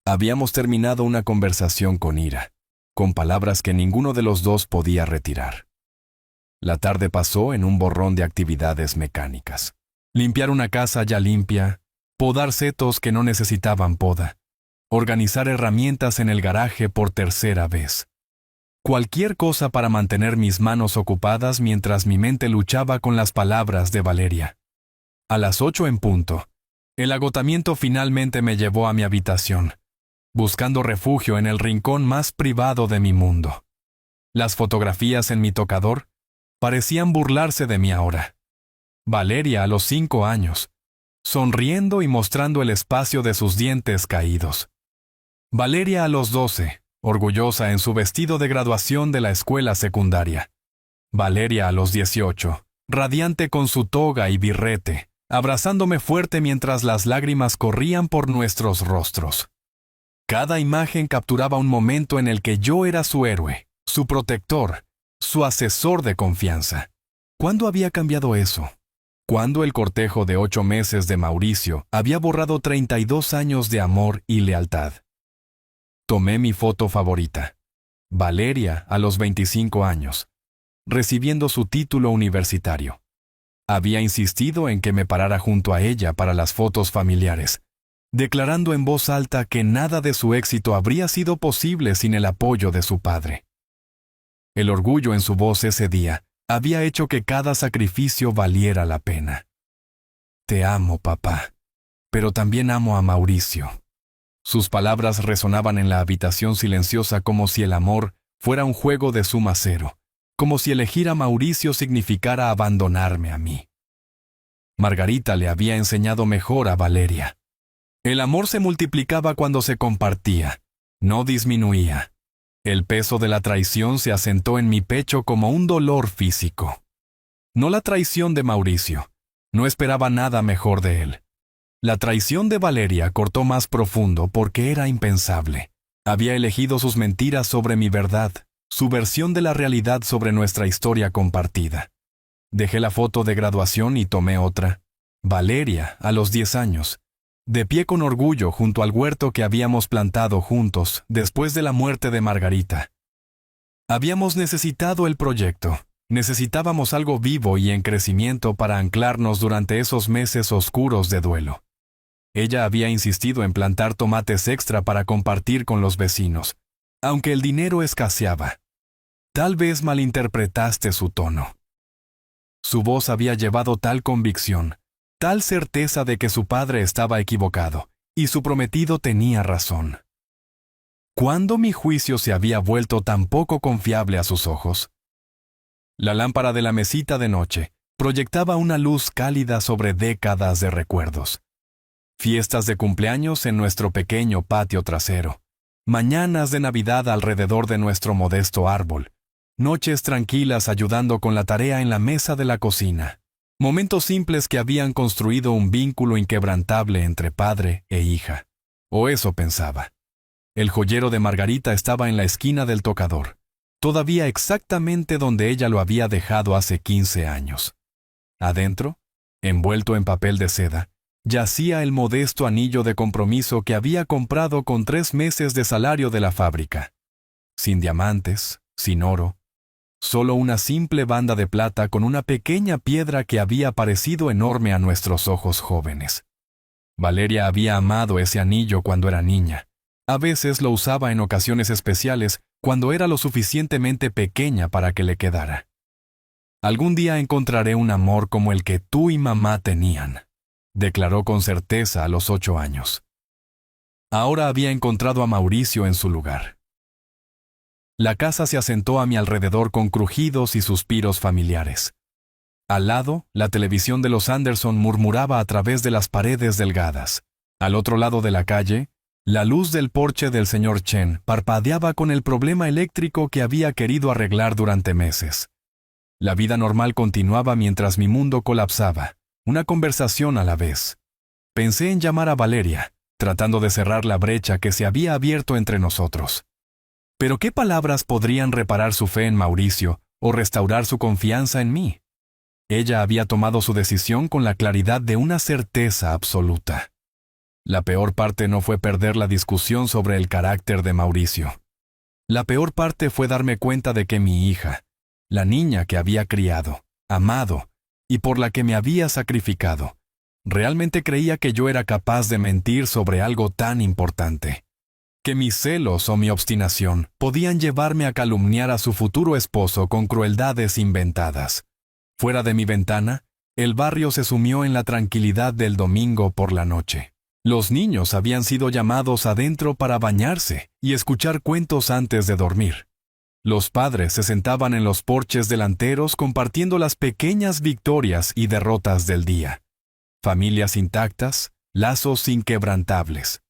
habíamos terminado una conversación con ira, con palabras que ninguno de los dos podía retirar. La tarde pasó en un borrón de actividades mecánicas. Limpiar una casa ya limpia, podar setos que no necesitaban poda, organizar herramientas en el garaje por tercera vez. Cualquier cosa para mantener mis manos ocupadas mientras mi mente luchaba con las palabras de Valeria. A las 8 en punto, el agotamiento finalmente me llevó a mi habitación, buscando refugio en el rincón más privado de mi mundo. Las fotografías en mi tocador parecían burlarse de mí ahora. Valeria a los 5 años, sonriendo y mostrando el espacio de sus dientes caídos. Valeria a los 12, orgullosa en su vestido de graduación de la escuela secundaria. Valeria a los 18, radiante con su toga y birrete, abrazándome fuerte mientras las lágrimas corrían por nuestros rostros. Cada imagen capturaba un momento en el que yo era su héroe, su protector, su asesor de confianza. ¿Cuándo había cambiado eso? ¿Cuándo el cortejo de 8 meses de Mauricio había borrado 32 años de amor y lealtad? Tomé mi foto favorita. Valeria a los 25 años, recibiendo su título universitario. Había insistido en que me parara junto a ella para las fotos familiares, declarando en voz alta que nada de su éxito habría sido posible sin el apoyo de su padre. El orgullo en su voz ese día había hecho que cada sacrificio valiera la pena. Te amo, papá, pero también amo a Mauricio. Sus palabras resonaban en la habitación silenciosa como si el amor fuera un juego de suma cero, como si elegir a Mauricio significara abandonarme a mí. Margarita le había enseñado mejor a Valeria. El amor se multiplicaba cuando se compartía, no disminuía. El peso de la traición se asentó en mi pecho como un dolor físico. No la traición de Mauricio. No esperaba nada mejor de él. La traición de Valeria cortó más profundo porque era impensable. Había elegido sus mentiras sobre mi verdad, su versión de la realidad sobre nuestra historia compartida. Dejé la foto de graduación y tomé otra. Valeria, a los 10 años, de pie con orgullo junto al huerto que habíamos plantado juntos después de la muerte de Margarita. Habíamos necesitado el proyecto. Necesitábamos algo vivo y en crecimiento para anclarnos durante esos meses oscuros de duelo. Ella había insistido en plantar tomates extra para compartir con los vecinos, aunque el dinero escaseaba. Tal vez malinterpretaste su tono. Su voz había llevado tal convicción, tal certeza de que su padre estaba equivocado, y su prometido tenía razón. ¿Cuándo mi juicio se había vuelto tan poco confiable a sus ojos? La lámpara de la mesita de noche proyectaba una luz cálida sobre décadas de recuerdos. Fiestas de cumpleaños en nuestro pequeño patio trasero, mañanas de Navidad alrededor de nuestro modesto árbol, noches tranquilas ayudando con la tarea en la mesa de la cocina, momentos simples que habían construido un vínculo inquebrantable entre padre e hija. O eso pensaba. El joyero de Margarita estaba en la esquina del tocador, todavía exactamente donde ella lo había dejado hace 15 años. Adentro, envuelto en papel de seda, yacía el modesto anillo de compromiso que había comprado con 3 meses de salario de la fábrica. Sin diamantes, sin oro, Solo una simple banda de plata con una pequeña piedra que había parecido enorme a nuestros ojos jóvenes. Valeria había amado ese anillo cuando era niña. A veces lo usaba en ocasiones especiales cuando era lo suficientemente pequeña para que le quedara. Algún día encontraré un amor como el que tú y mamá tenían, declaró con certeza a los 8 años. Ahora había encontrado a Mauricio en su lugar. La casa se asentó a mi alrededor con crujidos y suspiros familiares. Al lado, la televisión de los Anderson murmuraba a través de las paredes delgadas. Al otro lado de la calle, la luz del porche del señor Chen parpadeaba con el problema eléctrico que había querido arreglar durante meses. La vida normal continuaba mientras mi mundo colapsaba, una conversación a la vez. Pensé en llamar a Valeria, tratando de cerrar la brecha que se había abierto entre nosotros. Pero ¿qué palabras podrían reparar su fe en Mauricio o restaurar su confianza en mí? Ella había tomado su decisión con la claridad de una certeza absoluta. La peor parte no fue perder la discusión sobre el carácter de Mauricio. La peor parte fue darme cuenta de que mi hija, la niña que había criado, amado y por la que me había sacrificado, realmente creía que yo era capaz de mentir sobre algo tan importante. Que mis celos o mi obstinación podían llevarme a calumniar a su futuro esposo con crueldades inventadas. Fuera de mi ventana, el barrio se sumió en la tranquilidad del domingo por la noche. Los niños habían sido llamados adentro para bañarse y escuchar cuentos antes de dormir. Los padres se sentaban en los porches delanteros compartiendo las pequeñas victorias y derrotas del día. Familias intactas, lazos inquebrantables.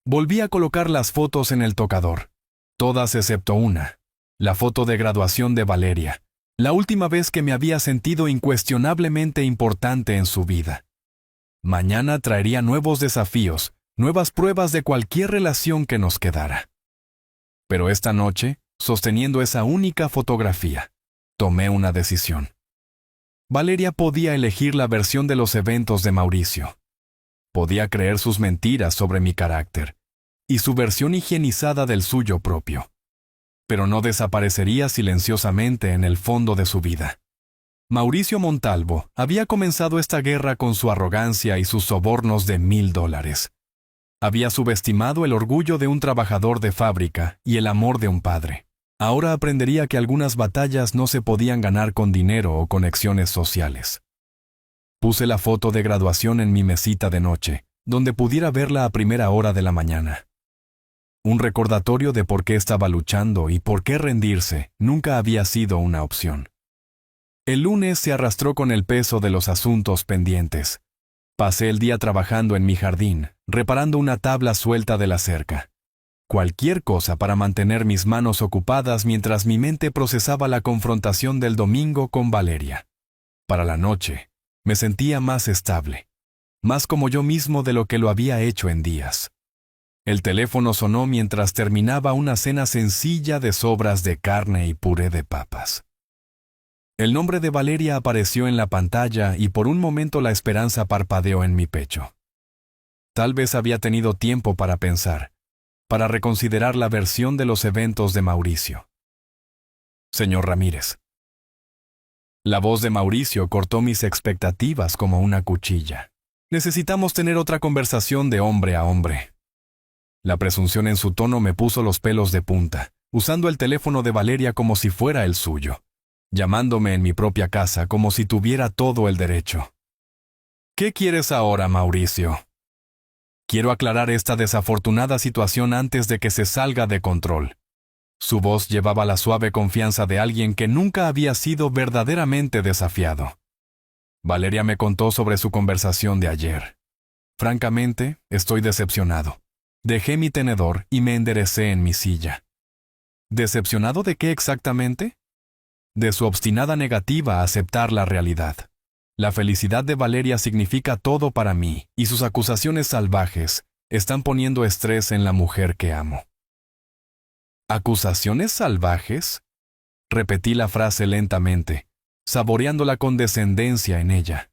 Volví a colocar las fotos en el tocador, todas excepto una, la foto de graduación de Valeria, la última vez que me había sentido incuestionablemente importante en su vida. Mañana traería nuevos desafíos, nuevas pruebas de cualquier relación que nos quedara. Pero esta noche, sosteniendo esa única fotografía, tomé una decisión. Valeria podía elegir la versión de los eventos de Mauricio. Podía creer sus mentiras sobre mi carácter y su versión higienizada del suyo propio. Pero no desaparecería silenciosamente en el fondo de su vida. Mauricio Montalvo había comenzado esta guerra con su arrogancia y sus sobornos de $1000. Había subestimado el orgullo de un trabajador de fábrica y el amor de un padre. Ahora aprendería que algunas batallas no se podían ganar con dinero o conexiones sociales. Puse la foto de graduación en mi mesita de noche, donde pudiera verla a primera hora de la mañana. Un recordatorio de por qué estaba luchando y por qué rendirse nunca había sido una opción. El lunes se arrastró con el peso de los asuntos pendientes. Pasé el día trabajando en mi jardín, reparando una tabla suelta de la cerca. Cualquier cosa para mantener mis manos ocupadas mientras mi mente procesaba la confrontación del domingo con Valeria. Para la noche, me sentía más estable, más como yo mismo de lo que lo había hecho en días. El teléfono sonó mientras terminaba una cena sencilla de sobras de carne y puré de papas. El nombre de Valeria apareció en la pantalla y por un momento la esperanza parpadeó en mi pecho. Tal vez había tenido tiempo para pensar, para reconsiderar la versión de los eventos de Mauricio. Señor Ramírez. La voz de Mauricio cortó mis expectativas como una cuchilla. Necesitamos tener otra conversación de hombre a hombre. La presunción en su tono me puso los pelos de punta, usando el teléfono de Valeria como si fuera el suyo, llamándome en mi propia casa como si tuviera todo el derecho. ¿Qué quieres ahora, Mauricio? Quiero aclarar esta desafortunada situación antes de que se salga de control. Su voz llevaba la suave confianza de alguien que nunca había sido verdaderamente desafiado. Valeria me contó sobre su conversación de ayer. Francamente, estoy decepcionado. Dejé mi tenedor y me enderecé en mi silla. ¿Decepcionado de qué exactamente? De su obstinada negativa a aceptar la realidad. La felicidad de Valeria significa todo para mí, y sus acusaciones salvajes están poniendo estrés en la mujer que amo. ¿Acusaciones salvajes? Repetí la frase lentamente, saboreando la condescendencia en ella.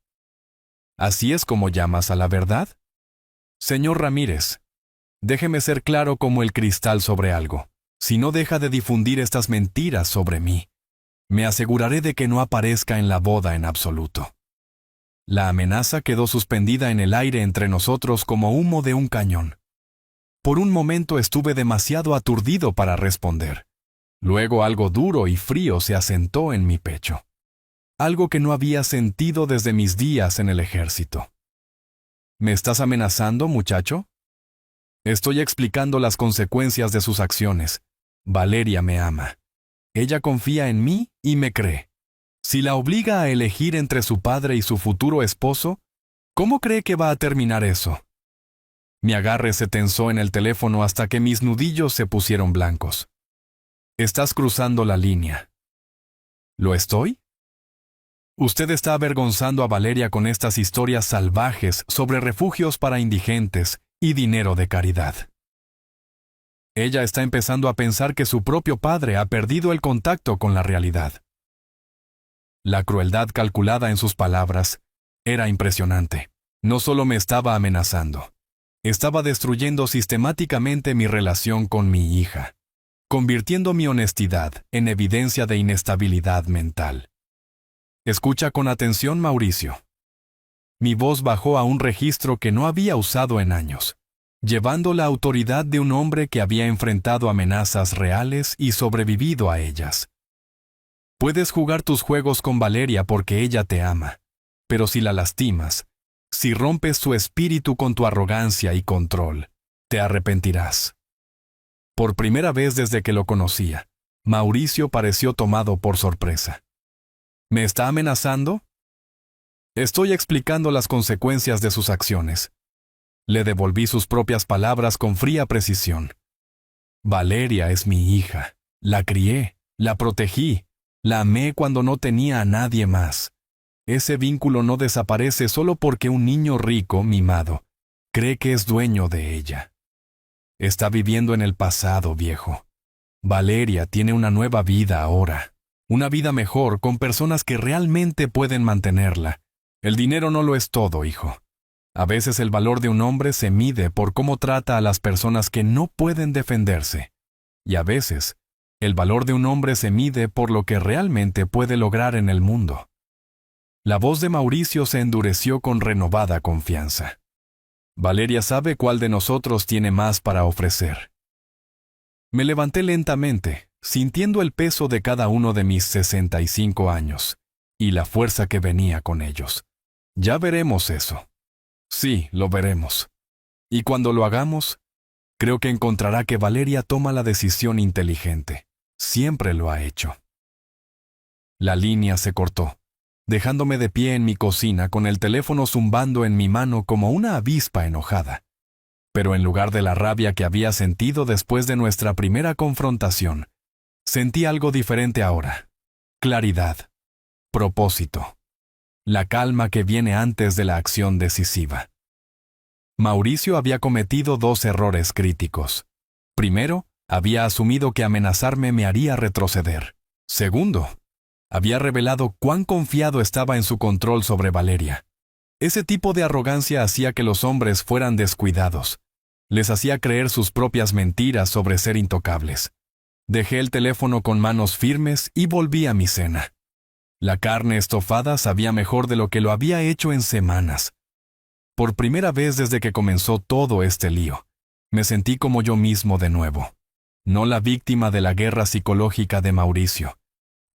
¿Así es como llamas a la verdad? Señor Ramírez, déjeme ser claro como el cristal sobre algo. Si no deja de difundir estas mentiras sobre mí, Me aseguraré de que no aparezca en la boda en absoluto. La amenaza quedó suspendida en el aire entre nosotros como humo de un cañón. Por un momento estuve demasiado aturdido para responder. Luego algo duro y frío se asentó en mi pecho. Algo que no había sentido desde mis días en el ejército. ¿Me estás amenazando, muchacho? Estoy explicando las consecuencias de sus acciones. Valeria me ama. Ella confía en mí y me cree. Si la obliga a elegir entre su padre y su futuro esposo, ¿cómo cree que va a terminar eso? Mi agarre se tensó en el teléfono hasta que mis nudillos se pusieron blancos. Estás cruzando la línea. ¿Lo estoy? Usted está avergonzando a Valeria con estas historias salvajes sobre refugios para indigentes y dinero de caridad. Ella está empezando a pensar que su propio padre ha perdido el contacto con la realidad. La crueldad calculada en sus palabras era impresionante. No solo me estaba amenazando, estaba destruyendo sistemáticamente mi relación con mi hija, convirtiendo mi honestidad en evidencia de inestabilidad mental. Escucha con atención, Mauricio. Mi voz bajó a un registro que no había usado en años, llevando la autoridad de un hombre que había enfrentado amenazas reales y sobrevivido a ellas. Puedes jugar tus juegos con Valeria porque ella te ama, pero si la lastimas, si rompes su espíritu con tu arrogancia y control, te arrepentirás. Por primera vez desde que lo conocía, Mauricio pareció tomado por sorpresa. ¿Me está amenazando? Estoy explicando las consecuencias de sus acciones. Le devolví sus propias palabras con fría precisión. Valeria es mi hija. La crié, la protegí, la amé cuando no tenía a nadie más. Ese vínculo no desaparece solo porque un niño rico, mimado, cree que es dueño de ella. Está viviendo en el pasado, viejo. Valeria tiene una nueva vida ahora. Una vida mejor con personas que realmente pueden mantenerla. El dinero no lo es todo, hijo. A veces el valor de un hombre se mide por cómo trata a las personas que no pueden defenderse. Y a veces, el valor de un hombre se mide por lo que realmente puede lograr en el mundo. La voz de Mauricio se endureció con renovada confianza. Valeria sabe cuál de nosotros tiene más para ofrecer. Me levanté lentamente, sintiendo el peso de cada uno de mis 65 años, y la fuerza que venía con ellos. Ya veremos eso. Sí, lo veremos. Y cuando lo hagamos, creo que encontrará que Valeria toma la decisión inteligente. Siempre lo ha hecho. La línea se cortó, dejándome de pie en mi cocina con el teléfono zumbando en mi mano como una avispa enojada. Pero en lugar de la rabia que había sentido después de nuestra primera confrontación, sentí algo diferente ahora. Claridad. Propósito. La calma que viene antes de la acción decisiva. Mauricio había cometido dos errores críticos. Primero, había asumido que amenazarme me haría retroceder. Segundo, había revelado cuán confiado estaba en su control sobre Valeria. Ese tipo de arrogancia hacía que los hombres fueran descuidados. Les hacía creer sus propias mentiras sobre ser intocables. Dejé el teléfono con manos firmes y volví a mi cena. La carne estofada sabía mejor de lo que lo había hecho en semanas. Por primera vez desde que comenzó todo este lío, me sentí como yo mismo de nuevo. No la víctima de la guerra psicológica de Mauricio,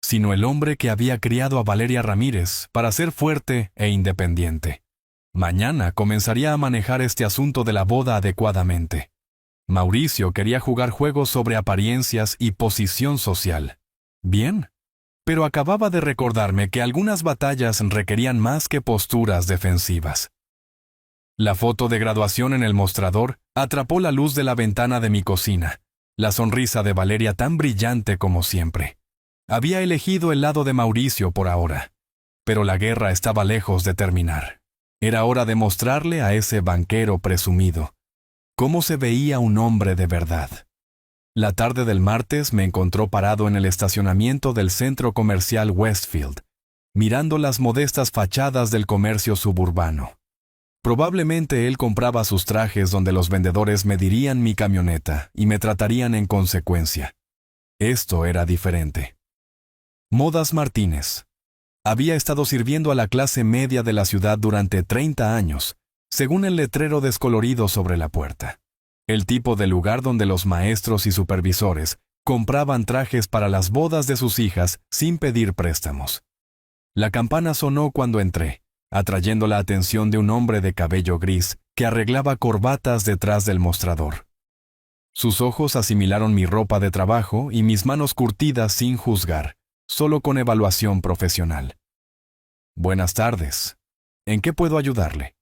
sino el hombre que había criado a Valeria Ramírez para ser fuerte e independiente. Mañana comenzaría a manejar este asunto de la boda adecuadamente. Mauricio quería jugar juegos sobre apariencias y posición social. Bien, pero acababa de recordarme que algunas batallas requerían más que posturas defensivas. La foto de graduación en el mostrador atrapó la luz de la ventana de mi cocina, la sonrisa de Valeria tan brillante como siempre. Había elegido el lado de Mauricio por ahora, pero la guerra estaba lejos de terminar. Era hora de mostrarle a ese banquero presumido cómo se veía un hombre de verdad. La tarde del martes me encontró parado en el estacionamiento del centro comercial Westfield, mirando las modestas fachadas del comercio suburbano. Probablemente él compraba sus trajes donde los vendedores medirían mi camioneta y me tratarían en consecuencia. Esto era diferente. Modas Martínez. Había estado sirviendo a la clase media de la ciudad durante 30 años, según el letrero descolorido sobre la puerta. El tipo de lugar donde los maestros y supervisores compraban trajes para las bodas de sus hijas sin pedir préstamos. La campana sonó cuando entré, atrayendo la atención de un hombre de cabello gris que arreglaba corbatas detrás del mostrador. Sus ojos asimilaron mi ropa de trabajo y mis manos curtidas sin juzgar, solo con evaluación profesional. Buenas tardes. ¿En qué puedo ayudarle?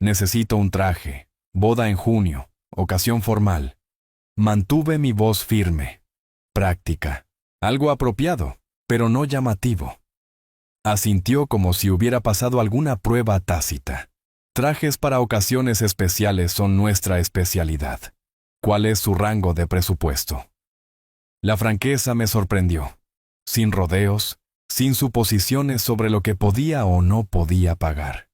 Necesito un traje. Boda en junio. Ocasión formal. Mantuve mi voz firme. Práctica. Algo apropiado, pero no llamativo. Asintió como si hubiera pasado alguna prueba tácita. Trajes para ocasiones especiales son nuestra especialidad. ¿Cuál es su rango de presupuesto? La franqueza me sorprendió. Sin rodeos, sin suposiciones sobre lo que podía o no podía pagar.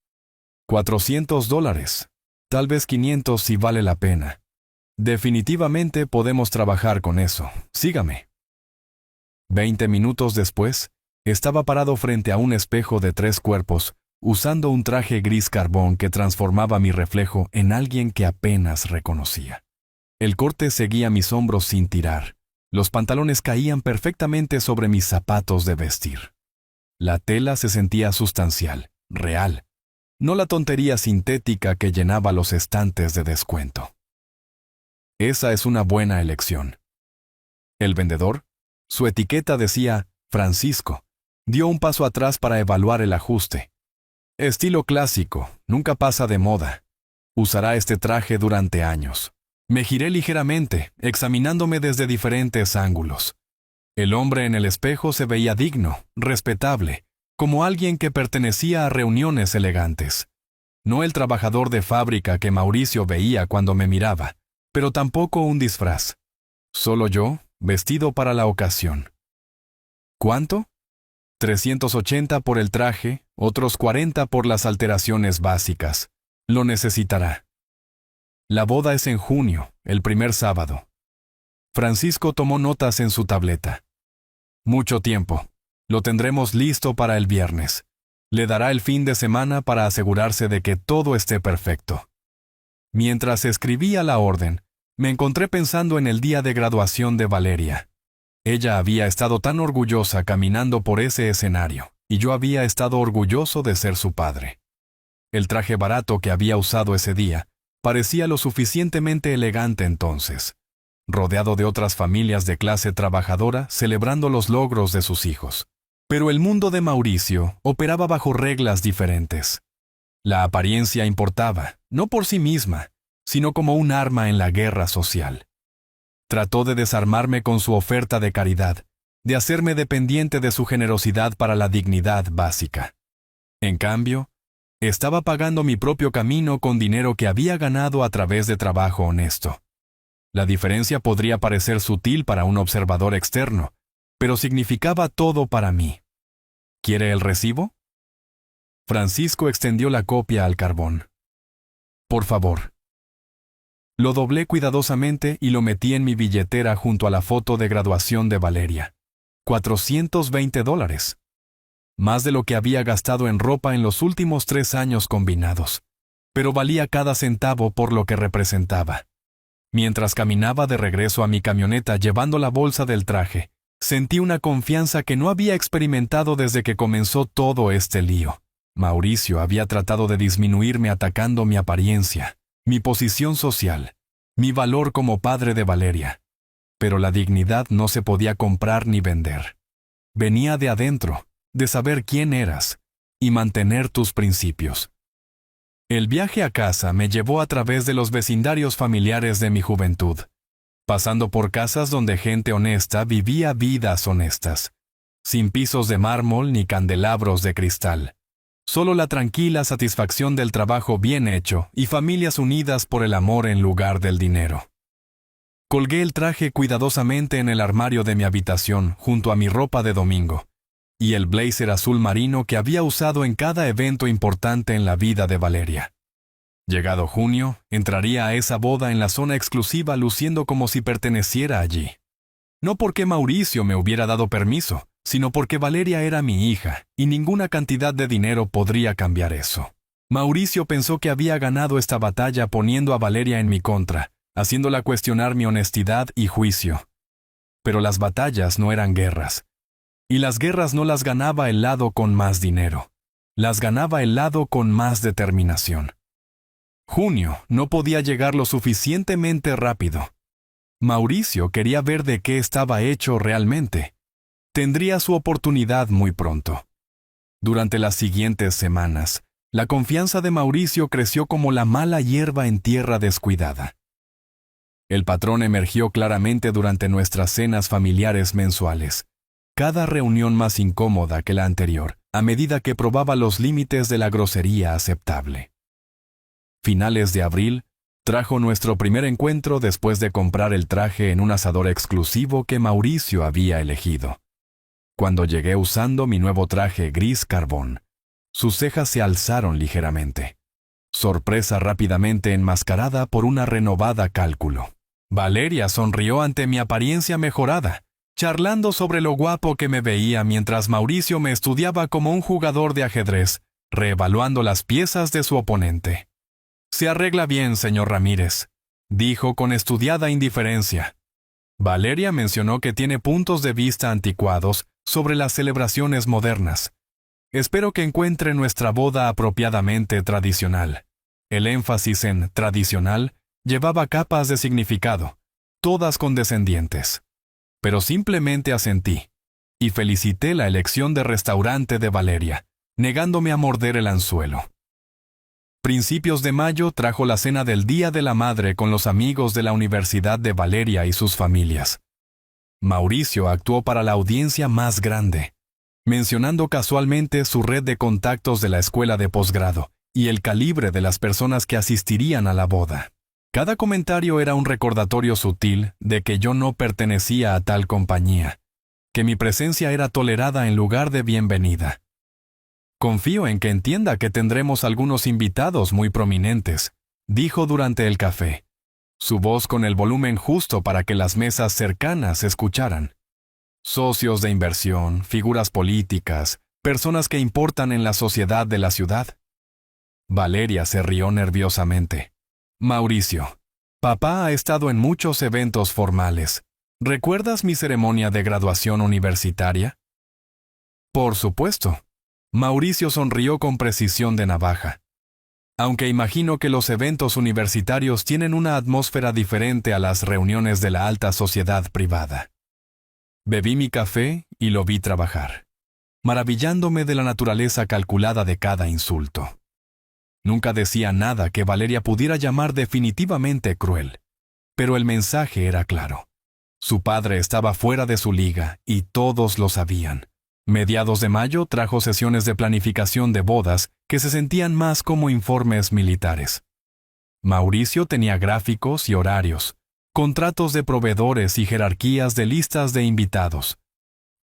$400. Tal vez 500 si vale la pena. Definitivamente podemos trabajar con eso. Sígame. 20 minutos después, estaba parado frente a un espejo de 3 cuerpos, usando un traje gris carbón que transformaba mi reflejo en alguien que apenas reconocía. El corte seguía mis hombros sin tirar. Los pantalones caían perfectamente sobre mis zapatos de vestir. La tela se sentía sustancial, real, no la tontería sintética que llenaba los estantes de descuento. Esa es una buena elección. El vendedor, su etiqueta decía Francisco, dio un paso atrás para evaluar el ajuste. Estilo clásico, nunca pasa de moda. Usará este traje durante años. Me giré ligeramente, examinándome desde diferentes ángulos. El hombre en el espejo se veía digno, respetable, como alguien que pertenecía a reuniones elegantes. No el trabajador de fábrica que Mauricio veía cuando me miraba, pero tampoco un disfraz. Solo yo, vestido para la ocasión. ¿Cuánto? 380 por el traje, otros 40 por las alteraciones básicas. Lo necesitará. La boda es en junio, el primer sábado. Francisco tomó notas en su tableta. Mucho tiempo. Lo tendremos listo para el viernes. Le dará el fin de semana para asegurarse de que todo esté perfecto. Mientras escribía la orden, me encontré pensando en el día de graduación de Valeria. Ella había estado tan orgullosa caminando por ese escenario, y yo había estado orgulloso de ser su padre. El traje barato que había usado ese día parecía lo suficientemente elegante entonces, rodeado de otras familias de clase trabajadora celebrando los logros de sus hijos. Pero el mundo de Mauricio operaba bajo reglas diferentes. La apariencia importaba, no por sí misma, sino como un arma en la guerra social. Trató de desarmarme con su oferta de caridad, de hacerme dependiente de su generosidad para la dignidad básica. En cambio, estaba pagando mi propio camino con dinero que había ganado a través de trabajo honesto. La diferencia podría parecer sutil para un observador externo, pero significaba todo para mí. ¿Quiere el recibo? Francisco extendió la copia al carbón. Por favor. Lo doblé cuidadosamente y lo metí en mi billetera junto a la foto de graduación de Valeria. $420. Más de lo que había gastado en ropa en los últimos 3 años combinados. Pero valía cada centavo por lo que representaba. Mientras caminaba de regreso a mi camioneta llevando la bolsa del traje, sentí una confianza que no había experimentado desde que comenzó todo este lío. Mauricio había tratado de disminuirme atacando mi apariencia, mi posición social, mi valor como padre de Valeria. Pero la dignidad no se podía comprar ni vender. Venía de adentro, de saber quién eras y mantener tus principios. El viaje a casa me llevó a través de los vecindarios familiares de mi juventud, pasando por casas donde gente honesta vivía vidas honestas, sin pisos de mármol ni candelabros de cristal. Solo la tranquila satisfacción del trabajo bien hecho y familias unidas por el amor en lugar del dinero. Colgué el traje cuidadosamente en el armario de mi habitación junto a mi ropa de domingo, y el blazer azul marino que había usado en cada evento importante en la vida de Valeria. Llegado junio, entraría a esa boda en la zona exclusiva luciendo como si perteneciera allí. No porque Mauricio me hubiera dado permiso, sino porque Valeria era mi hija, y ninguna cantidad de dinero podría cambiar eso. Mauricio pensó que había ganado esta batalla poniendo a Valeria en mi contra, haciéndola cuestionar mi honestidad y juicio. Pero las batallas no eran guerras. Y las guerras no las ganaba el lado con más dinero. Las ganaba el lado con más determinación. Junio no podía llegar lo suficientemente rápido. Mauricio quería ver de qué estaba hecho realmente. Tendría su oportunidad muy pronto. Durante las siguientes semanas, la confianza de Mauricio creció como la mala hierba en tierra descuidada. El patrón emergió claramente durante nuestras cenas familiares mensuales, cada reunión más incómoda que la anterior, a medida que probaba los límites de la grosería aceptable. Finales de abril, trajo nuestro primer encuentro después de comprar el traje en un asador exclusivo que Mauricio había elegido. Cuando llegué usando mi nuevo traje gris carbón, sus cejas se alzaron ligeramente. Sorpresa rápidamente enmascarada por una renovada cálculo. Valeria sonrió ante mi apariencia mejorada, charlando sobre lo guapo que me veía mientras Mauricio me estudiaba como un jugador de ajedrez, reevaluando las piezas de su oponente. «Se arregla bien, señor Ramírez», dijo con estudiada indiferencia. Valeria mencionó que tiene puntos de vista anticuados sobre las celebraciones modernas. Espero que encuentre nuestra boda apropiadamente tradicional. El énfasis en tradicional llevaba capas de significado, todas condescendientes. Pero simplemente asentí, y felicité la elección de restaurante de Valeria, negándome a morder el anzuelo. Principios de mayo trajo la cena del Día de la Madre con los amigos de la Universidad de Valeria y sus familias. Mauricio actuó para la audiencia más grande, mencionando casualmente su red de contactos de la escuela de posgrado y el calibre de las personas que asistirían a la boda. Cada comentario era un recordatorio sutil de que yo no pertenecía a tal compañía, que mi presencia era tolerada en lugar de bienvenida. «Confío en que entienda que tendremos algunos invitados muy prominentes», dijo durante el café, su voz con el volumen justo para que las mesas cercanas escucharan. «Socios de inversión, figuras políticas, personas que importan en la sociedad de la ciudad». Valeria se rió nerviosamente. «Mauricio, papá ha estado en muchos eventos formales. ¿Recuerdas mi ceremonia de graduación universitaria?» «Por supuesto». Mauricio sonrió con precisión de navaja. «Aunque imagino que los eventos universitarios tienen una atmósfera diferente a las reuniones de la alta sociedad privada». Bebí mi café y lo vi trabajar, maravillándome de la naturaleza calculada de cada insulto. Nunca decía nada que Valeria pudiera llamar definitivamente cruel, pero el mensaje era claro. Su padre estaba fuera de su liga y todos lo sabían. Mediados de mayo trajo sesiones de planificación de bodas que se sentían más como informes militares. Mauricio tenía gráficos y horarios, contratos de proveedores y jerarquías de listas de invitados.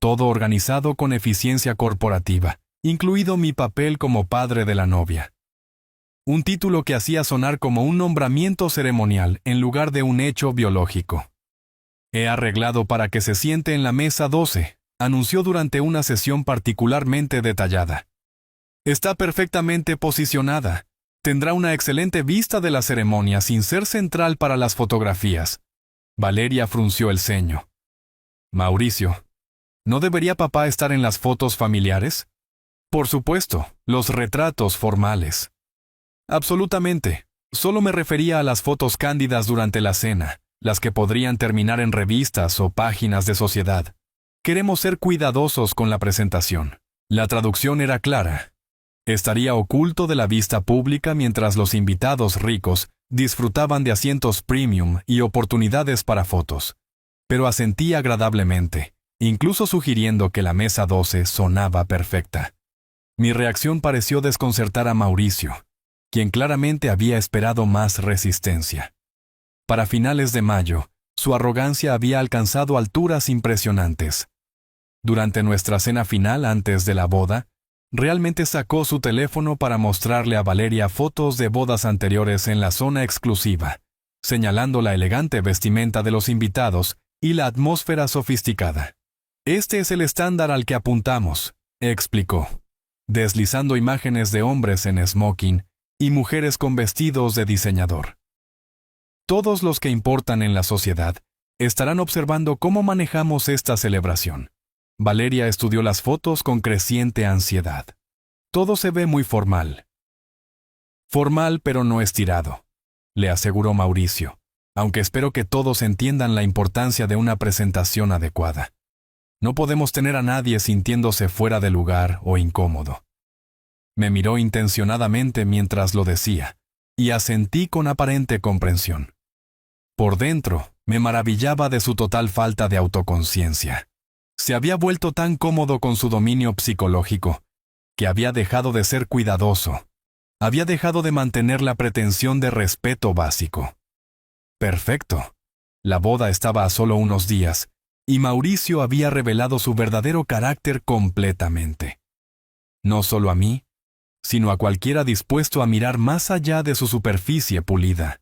Todo organizado con eficiencia corporativa, incluido mi papel como padre de la novia. Un título que hacía sonar como un nombramiento ceremonial en lugar de un hecho biológico. «He arreglado para que se siente en la mesa 12», anunció durante una sesión particularmente detallada. «Está perfectamente posicionada. Tendrá una excelente vista de la ceremonia sin ser central para las fotografías». Valeria frunció el ceño. «Mauricio, ¿no debería papá estar en las fotos familiares?» «Por supuesto, los retratos formales». «Absolutamente. Solo me refería a las fotos cándidas durante la cena, las que podrían terminar en revistas o páginas de sociedad. Queremos ser cuidadosos con la presentación». La traducción era clara. Estaría oculto de la vista pública mientras los invitados ricos disfrutaban de asientos premium y oportunidades para fotos. Pero asentí agradablemente, incluso sugiriendo que la mesa 12 sonaba perfecta. Mi reacción pareció desconcertar a Mauricio, quien claramente había esperado más resistencia. Para finales de mayo, su arrogancia había alcanzado alturas impresionantes. Durante nuestra cena final antes de la boda, realmente sacó su teléfono para mostrarle a Valeria fotos de bodas anteriores en la zona exclusiva, señalando la elegante vestimenta de los invitados y la atmósfera sofisticada. Este es el estándar al que apuntamos, explicó, deslizando imágenes de hombres en smoking y mujeres con vestidos de diseñador. Todos los que importan en la sociedad estarán observando cómo manejamos esta celebración. Valeria estudió las fotos con creciente ansiedad. Todo se ve muy formal. Formal pero no estirado, le aseguró Mauricio, aunque espero que todos entiendan la importancia de una presentación adecuada. No podemos tener a nadie sintiéndose fuera de lugar o incómodo. Me miró intencionadamente mientras lo decía, y asentí con aparente comprensión. Por dentro, me maravillaba de su total falta de autoconciencia. Se había vuelto tan cómodo con su dominio psicológico, que había dejado de ser cuidadoso. Había dejado de mantener la pretensión de respeto básico. Perfecto. La boda estaba a solo unos días, y Mauricio había revelado su verdadero carácter completamente. No solo a mí, sino a cualquiera dispuesto a mirar más allá de su superficie pulida.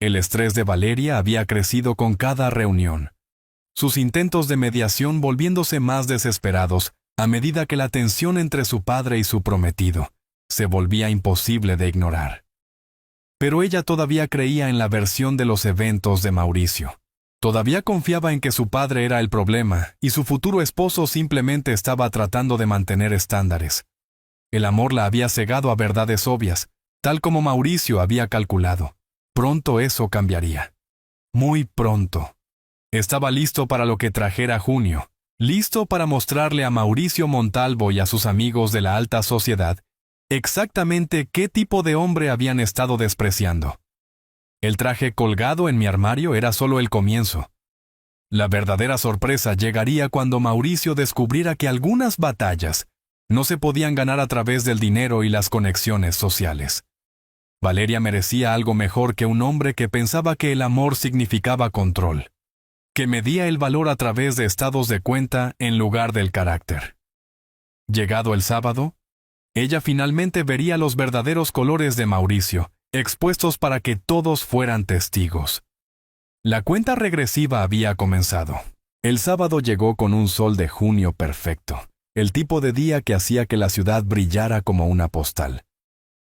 El estrés de Valeria había crecido con cada reunión, sus intentos de mediación volviéndose más desesperados a medida que la tensión entre su padre y su prometido se volvía imposible de ignorar. Pero ella todavía creía en la versión de los eventos de Mauricio. Todavía confiaba en que su padre era el problema y su futuro esposo simplemente estaba tratando de mantener estándares. El amor la había cegado a verdades obvias, tal como Mauricio había calculado. Pronto eso cambiaría. Muy pronto. Estaba listo para lo que trajera junio, listo para mostrarle a Mauricio Montalvo y a sus amigos de la alta sociedad exactamente qué tipo de hombre habían estado despreciando. El traje colgado en mi armario era solo el comienzo. La verdadera sorpresa llegaría cuando Mauricio descubriera que algunas batallas no se podían ganar a través del dinero y las conexiones sociales. Valeria merecía algo mejor que un hombre que pensaba que el amor significaba control, que medía el valor a través de estados de cuenta en lugar del carácter. Llegado el sábado, ella finalmente vería los verdaderos colores de Mauricio, expuestos para que todos fueran testigos. La cuenta regresiva había comenzado. El sábado llegó con un sol de junio perfecto, el tipo de día que hacía que la ciudad brillara como una postal.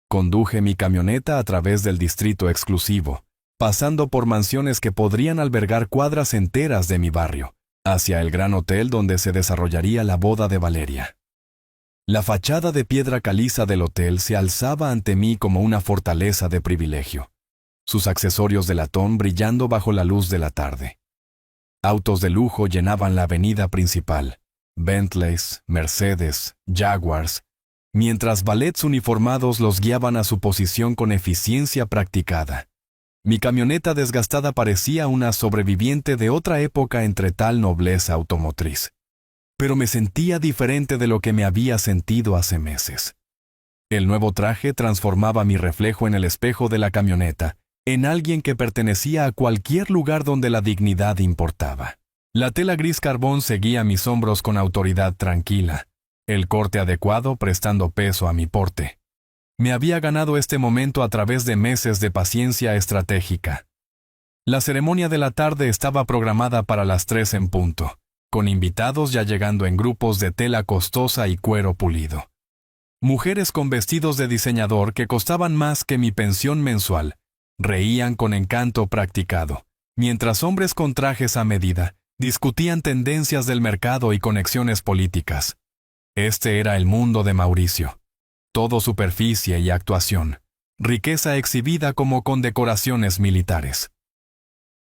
Conduje mi camioneta a través del distrito exclusivo, pasando por mansiones que podrían albergar cuadras enteras de mi barrio, hacia el gran hotel donde se desarrollaría la boda de Valeria. La fachada de piedra caliza del hotel se alzaba ante mí como una fortaleza de privilegio, sus accesorios de latón brillando bajo la luz de la tarde. Autos de lujo llenaban la avenida principal, Bentleys, Mercedes, Jaguars, mientras valets uniformados los guiaban a su posición con eficiencia practicada. Mi camioneta desgastada parecía una sobreviviente de otra época entre tal nobleza automotriz. Pero me sentía diferente de lo que me había sentido hace meses. El nuevo traje transformaba mi reflejo en el espejo de la camioneta en alguien que pertenecía a cualquier lugar donde la dignidad importaba. La tela gris carbón seguía mis hombros con autoridad tranquila, el corte adecuado prestando peso a mi porte. Me había ganado este momento a través de meses de paciencia estratégica. La ceremonia de la tarde estaba programada para las 3 en punto, con invitados ya llegando en grupos de tela costosa y cuero pulido. Mujeres con vestidos de diseñador que costaban más que mi pensión mensual, reían con encanto practicado, mientras hombres con trajes a medida discutían tendencias del mercado y conexiones políticas. Este era el mundo de Mauricio. Todo superficie y actuación, riqueza exhibida como condecoraciones militares.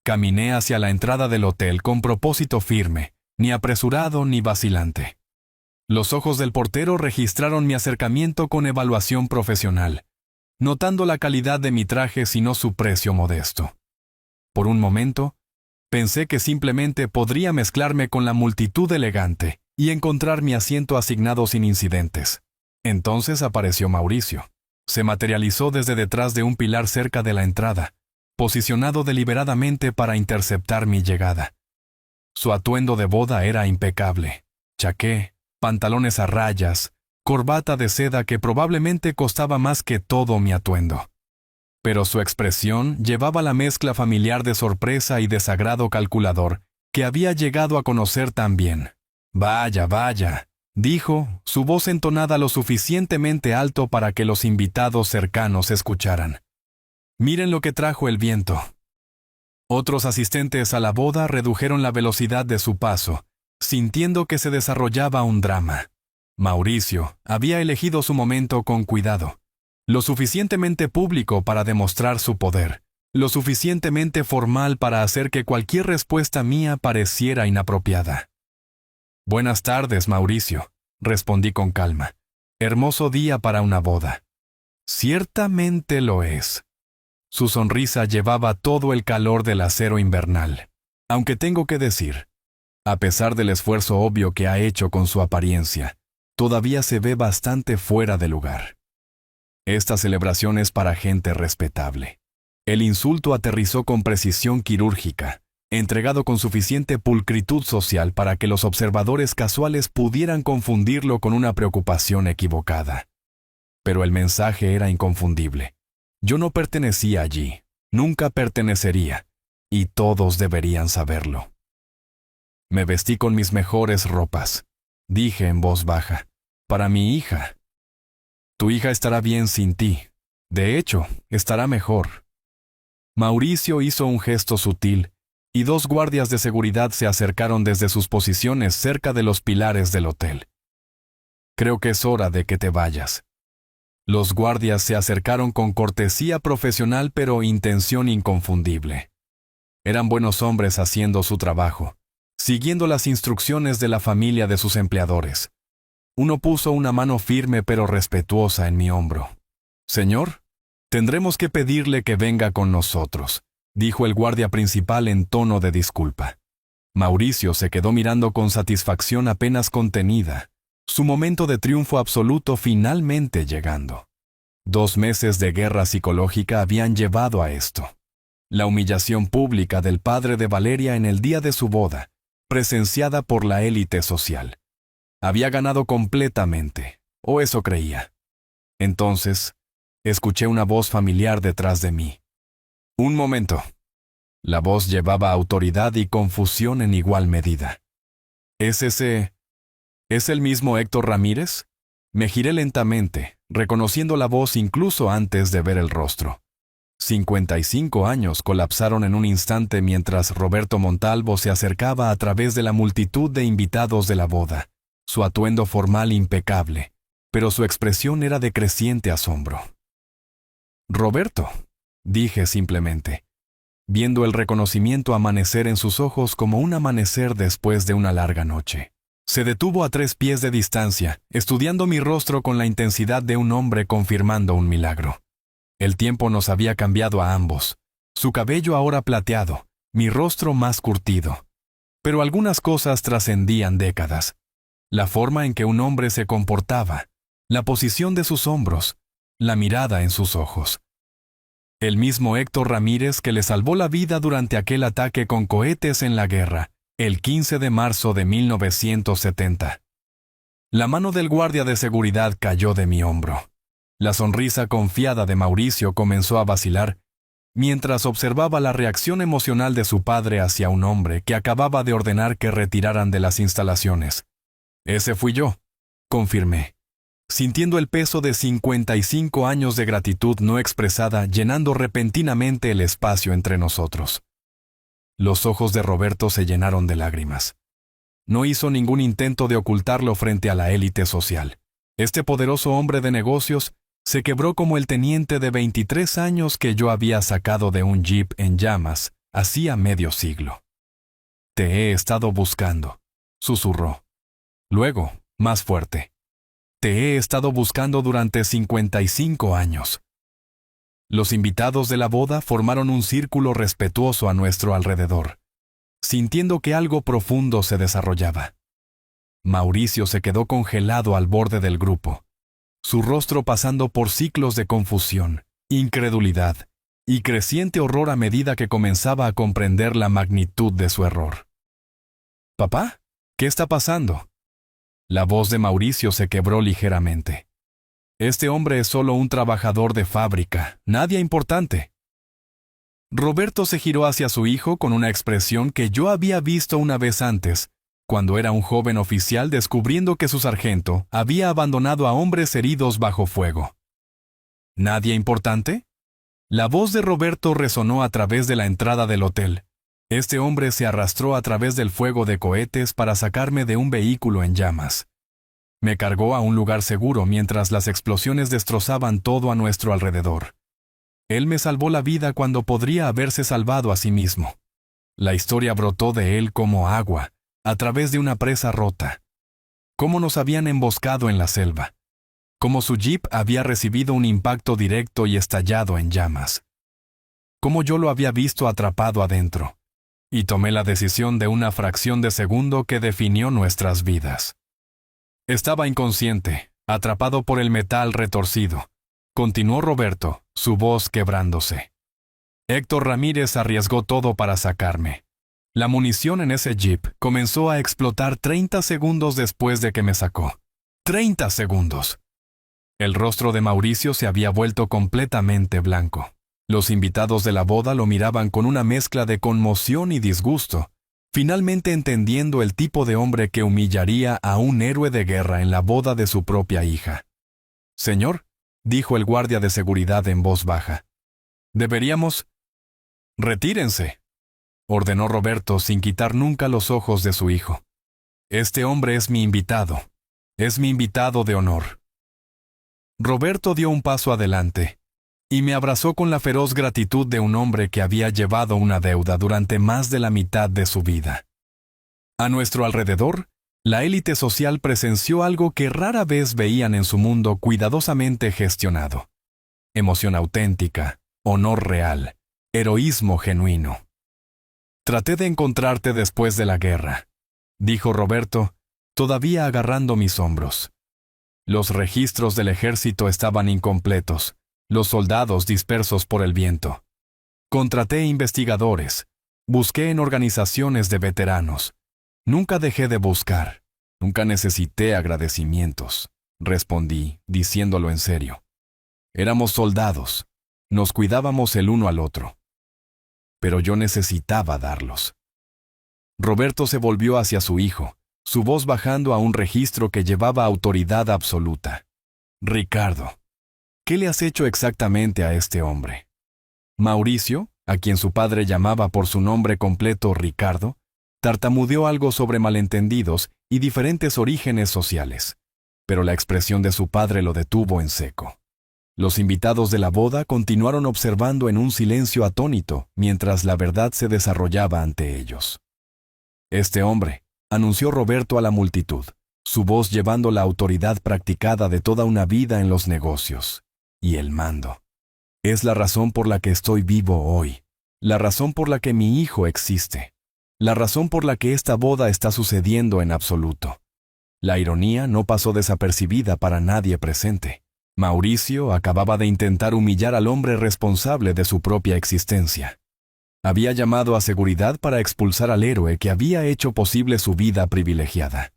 Caminé hacia la entrada del hotel con propósito firme, ni apresurado ni vacilante. Los ojos del portero registraron mi acercamiento con evaluación profesional, notando la calidad de mi traje sino su precio modesto. Por un momento, pensé que simplemente podría mezclarme con la multitud elegante y encontrar mi asiento asignado sin incidentes. Entonces apareció Mauricio. Se materializó desde detrás de un pilar cerca de la entrada, posicionado deliberadamente para interceptar mi llegada. Su atuendo de boda era impecable. Chaqué, pantalones a rayas, corbata de seda que probablemente costaba más que todo mi atuendo. Pero su expresión llevaba la mezcla familiar de sorpresa y desagrado calculador que había llegado a conocer tan bien. Vaya, vaya, dijo, su voz entonada lo suficientemente alto para que los invitados cercanos escucharan. Miren lo que trajo el viento. Otros asistentes a la boda redujeron la velocidad de su paso, sintiendo que se desarrollaba un drama. Mauricio había elegido su momento con cuidado, lo suficientemente público para demostrar su poder, lo suficientemente formal para hacer que cualquier respuesta mía pareciera inapropiada. Buenas tardes, Mauricio, respondí con calma. Hermoso día para una boda. Ciertamente lo es. Su sonrisa llevaba todo el calor del acero invernal. Aunque tengo que decir, a pesar del esfuerzo obvio que ha hecho con su apariencia, todavía se ve bastante fuera de lugar. Esta celebración es para gente respetable. El insulto aterrizó con precisión quirúrgica, entregado con suficiente pulcritud social para que los observadores casuales pudieran confundirlo con una preocupación equivocada. Pero el mensaje era inconfundible. Yo no pertenecía allí, nunca pertenecería, y todos deberían saberlo. Me vestí con mis mejores ropas. Dije en voz baja, para mi hija. Tu hija estará bien sin ti. De hecho, estará mejor. Mauricio hizo un gesto sutil, y 2 guardias de seguridad se acercaron desde sus posiciones cerca de los pilares del hotel. Creo que es hora de que te vayas. Los guardias se acercaron con cortesía profesional pero intención inconfundible. Eran buenos hombres haciendo su trabajo, siguiendo las instrucciones de la familia de sus empleadores. Uno puso una mano firme pero respetuosa en mi hombro. Señor, tendremos que pedirle que venga con nosotros, dijo el guardia principal en tono de disculpa. Mauricio se quedó mirando con satisfacción apenas contenida, su momento de triunfo absoluto finalmente llegando. 2 meses de guerra psicológica habían llevado a esto. La humillación pública del padre de Valeria en el día de su boda, presenciada por la élite social. Había ganado completamente, o eso creía. Entonces, escuché una voz familiar detrás de mí. Un momento. La voz llevaba autoridad y confusión en igual medida. ¿Es el mismo Héctor Ramírez? Me giré lentamente, reconociendo la voz incluso antes de ver el rostro. 55 años colapsaron en un instante mientras Roberto Montalvo se acercaba a través de la multitud de invitados de la boda, su atuendo formal impecable, pero su expresión era de creciente asombro. «Roberto», dije simplemente, viendo el reconocimiento amanecer en sus ojos como un amanecer después de una larga noche. Se detuvo a 3 pies de distancia, estudiando mi rostro con la intensidad de un hombre confirmando un milagro. El tiempo nos había cambiado a ambos, su cabello ahora plateado, mi rostro más curtido. Pero algunas cosas trascendían décadas. La forma en que un hombre se comportaba, la posición de sus hombros, la mirada en sus ojos. El mismo Héctor Ramírez que le salvó la vida durante aquel ataque con cohetes en la guerra, el 15 de marzo de 1970. La mano del guardia de seguridad cayó de mi hombro. La sonrisa confiada de Mauricio comenzó a vacilar, mientras observaba la reacción emocional de su padre hacia un hombre que acababa de ordenar que retiraran de las instalaciones. Ese fui yo, confirmé, sintiendo el peso de 55 años de gratitud no expresada llenando repentinamente el espacio entre nosotros. Los ojos de Roberto se llenaron de lágrimas. No hizo ningún intento de ocultarlo frente a la élite social. Este poderoso hombre de negocios se quebró como el teniente de 23 años que yo había sacado de un jeep en llamas hacía medio siglo. «Te he estado buscando», susurró. Luego, más fuerte. «Te he estado buscando durante 55 años». Los invitados de la boda formaron un círculo respetuoso a nuestro alrededor, sintiendo que algo profundo se desarrollaba. Mauricio se quedó congelado al borde del grupo, su rostro pasando por ciclos de confusión, incredulidad y creciente horror a medida que comenzaba a comprender la magnitud de su error. «¿Papá? ¿Qué está pasando?» La voz de Mauricio se quebró ligeramente. «Este hombre es solo un trabajador de fábrica, nadie importante». Roberto se giró hacia su hijo con una expresión que yo había visto una vez antes, cuando era un joven oficial descubriendo que su sargento había abandonado a hombres heridos bajo fuego. ¿Nadie importante? La voz de Roberto resonó a través de la entrada del hotel. Este hombre se arrastró a través del fuego de cohetes para sacarme de un vehículo en llamas. Me cargó a un lugar seguro mientras las explosiones destrozaban todo a nuestro alrededor. Él me salvó la vida cuando podría haberse salvado a sí mismo. La historia brotó de él como agua, a través de una presa rota. Cómo nos habían emboscado en la selva. Cómo su jeep había recibido un impacto directo y estallado en llamas. Cómo yo lo había visto atrapado adentro. Y tomé la decisión de una fracción de segundo que definió nuestras vidas. Estaba inconsciente, atrapado por el metal retorcido. Continuó Roberto, su voz quebrándose. Héctor Ramírez arriesgó todo para sacarme. La munición en ese jeep comenzó a explotar 30 segundos después de que me sacó. ¡30 segundos! El rostro de Mauricio se había vuelto completamente blanco. Los invitados de la boda lo miraban con una mezcla de conmoción y disgusto, finalmente entendiendo el tipo de hombre que humillaría a un héroe de guerra en la boda de su propia hija. «Señor», dijo el guardia de seguridad en voz baja, «deberíamos...» «Retírense», ordenó Roberto sin quitar nunca los ojos de su hijo. «Este hombre es mi invitado de honor». Roberto dio un paso adelante y me abrazó con la feroz gratitud de un hombre que había llevado una deuda durante más de la mitad de su vida. A nuestro alrededor, la élite social presenció algo que rara vez veían en su mundo cuidadosamente gestionado. Emoción auténtica, honor real, heroísmo genuino. «Traté de encontrarte después de la guerra», dijo Roberto, todavía agarrando mis hombros. Los registros del ejército estaban incompletos, los soldados dispersos por el viento. Contraté investigadores, busqué en organizaciones de veteranos. Nunca dejé de buscar, nunca necesité agradecimientos, respondí, diciéndolo en serio. Éramos soldados, nos cuidábamos el uno al otro. Pero yo necesitaba darlos. Roberto se volvió hacia su hijo, su voz bajando a un registro que llevaba autoridad absoluta. «Ricardo, ¿qué le has hecho exactamente a este hombre?» Mauricio, a quien su padre llamaba por su nombre completo Ricardo, tartamudeó algo sobre malentendidos y diferentes orígenes sociales, pero la expresión de su padre lo detuvo en seco. Los invitados de la boda continuaron observando en un silencio atónito mientras la verdad se desarrollaba ante ellos. «Este hombre», anunció Roberto a la multitud, su voz llevando la autoridad practicada de toda una vida en los negocios, y el mando. «Es la razón por la que estoy vivo hoy, la razón por la que mi hijo existe, la razón por la que esta boda está sucediendo en absoluto». La ironía no pasó desapercibida para nadie presente. Mauricio acababa de intentar humillar al hombre responsable de su propia existencia. Había llamado a seguridad para expulsar al héroe que había hecho posible su vida privilegiada.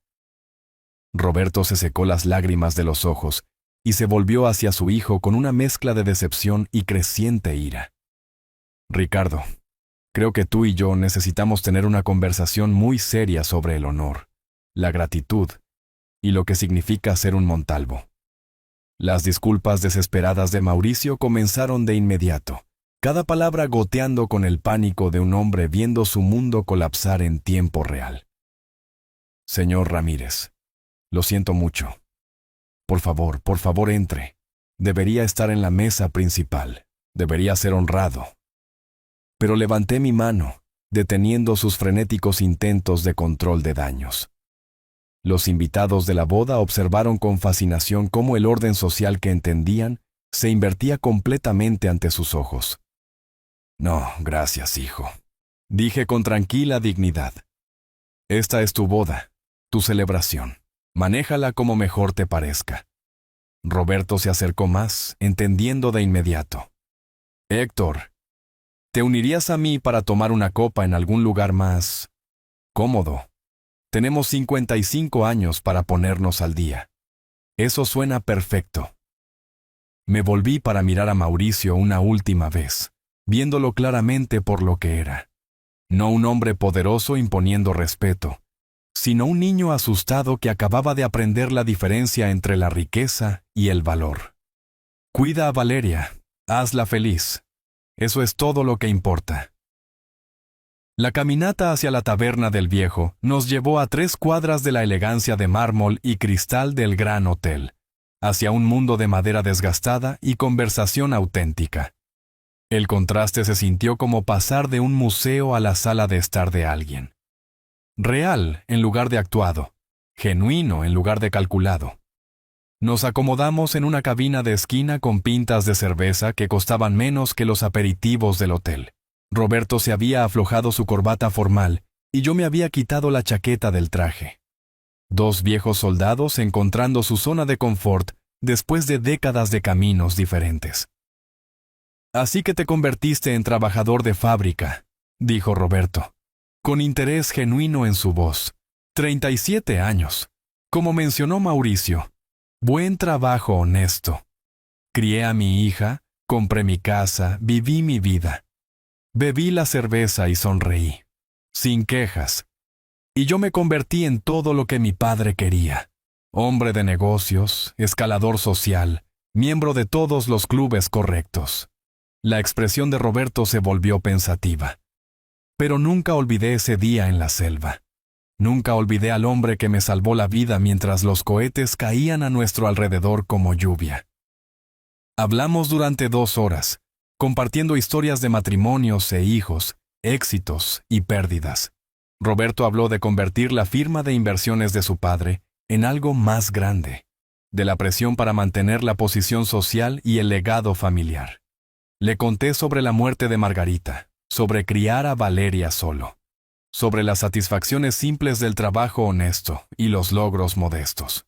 Roberto se secó las lágrimas de los ojos y se volvió hacia su hijo con una mezcla de decepción y creciente ira. «Ricardo, creo que tú y yo necesitamos tener una conversación muy seria sobre el honor, la gratitud y lo que significa ser un Montalvo». Las disculpas desesperadas de Mauricio comenzaron de inmediato, cada palabra goteando con el pánico de un hombre viendo su mundo colapsar en tiempo real. «Señor Ramírez, lo siento mucho. Por favor, entre. Debería estar en la mesa principal. Debería ser honrado». Pero levanté mi mano, deteniendo sus frenéticos intentos de control de daños. Los invitados de la boda observaron con fascinación cómo el orden social que entendían se invertía completamente ante sus ojos. «No, gracias, hijo», dije con tranquila dignidad. «Esta es tu boda, tu celebración. Manéjala como mejor te parezca». Roberto se acercó más, entendiendo de inmediato. «Héctor, ¿te unirías a mí para tomar una copa en algún lugar más cómodo? Tenemos 55 años para ponernos al día. Eso suena perfecto». Me volví para mirar a Mauricio una última vez, viéndolo claramente por lo que era. No un hombre poderoso imponiendo respeto, sino un niño asustado que acababa de aprender la diferencia entre la riqueza y el valor. Cuida a Valeria, hazla feliz. Eso es todo lo que importa. La caminata hacia la taberna del viejo nos llevó a 3 cuadras de la elegancia de mármol y cristal del gran hotel, hacia un mundo de madera desgastada y conversación auténtica. El contraste se sintió como pasar de un museo a la sala de estar de alguien. Real en lugar de actuado, genuino en lugar de calculado. Nos acomodamos en una cabina de esquina con pintas de cerveza que costaban menos que los aperitivos del hotel. Roberto se había aflojado su corbata formal y yo me había quitado la chaqueta del traje. 2 viejos soldados encontrando su zona de confort después de décadas de caminos diferentes. «Así que te convertiste en trabajador de fábrica», dijo Roberto, con interés genuino en su voz. 37 años. Como mencionó Mauricio, buen trabajo honesto. Crié a mi hija, compré mi casa, viví mi vida. Bebí la cerveza y sonreí, sin quejas. Y yo me convertí en todo lo que mi padre quería. Hombre de negocios, escalador social, miembro de todos los clubes correctos. La expresión de Roberto se volvió pensativa. Pero nunca olvidé ese día en la selva. Nunca olvidé al hombre que me salvó la vida mientras los cohetes caían a nuestro alrededor como lluvia. Hablamos durante 2 horas, compartiendo historias de matrimonios e hijos, éxitos y pérdidas. Roberto habló de convertir la firma de inversiones de su padre en algo más grande, de la presión para mantener la posición social y el legado familiar. Le conté sobre la muerte de Margarita, sobre criar a Valeria solo, sobre las satisfacciones simples del trabajo honesto y los logros modestos.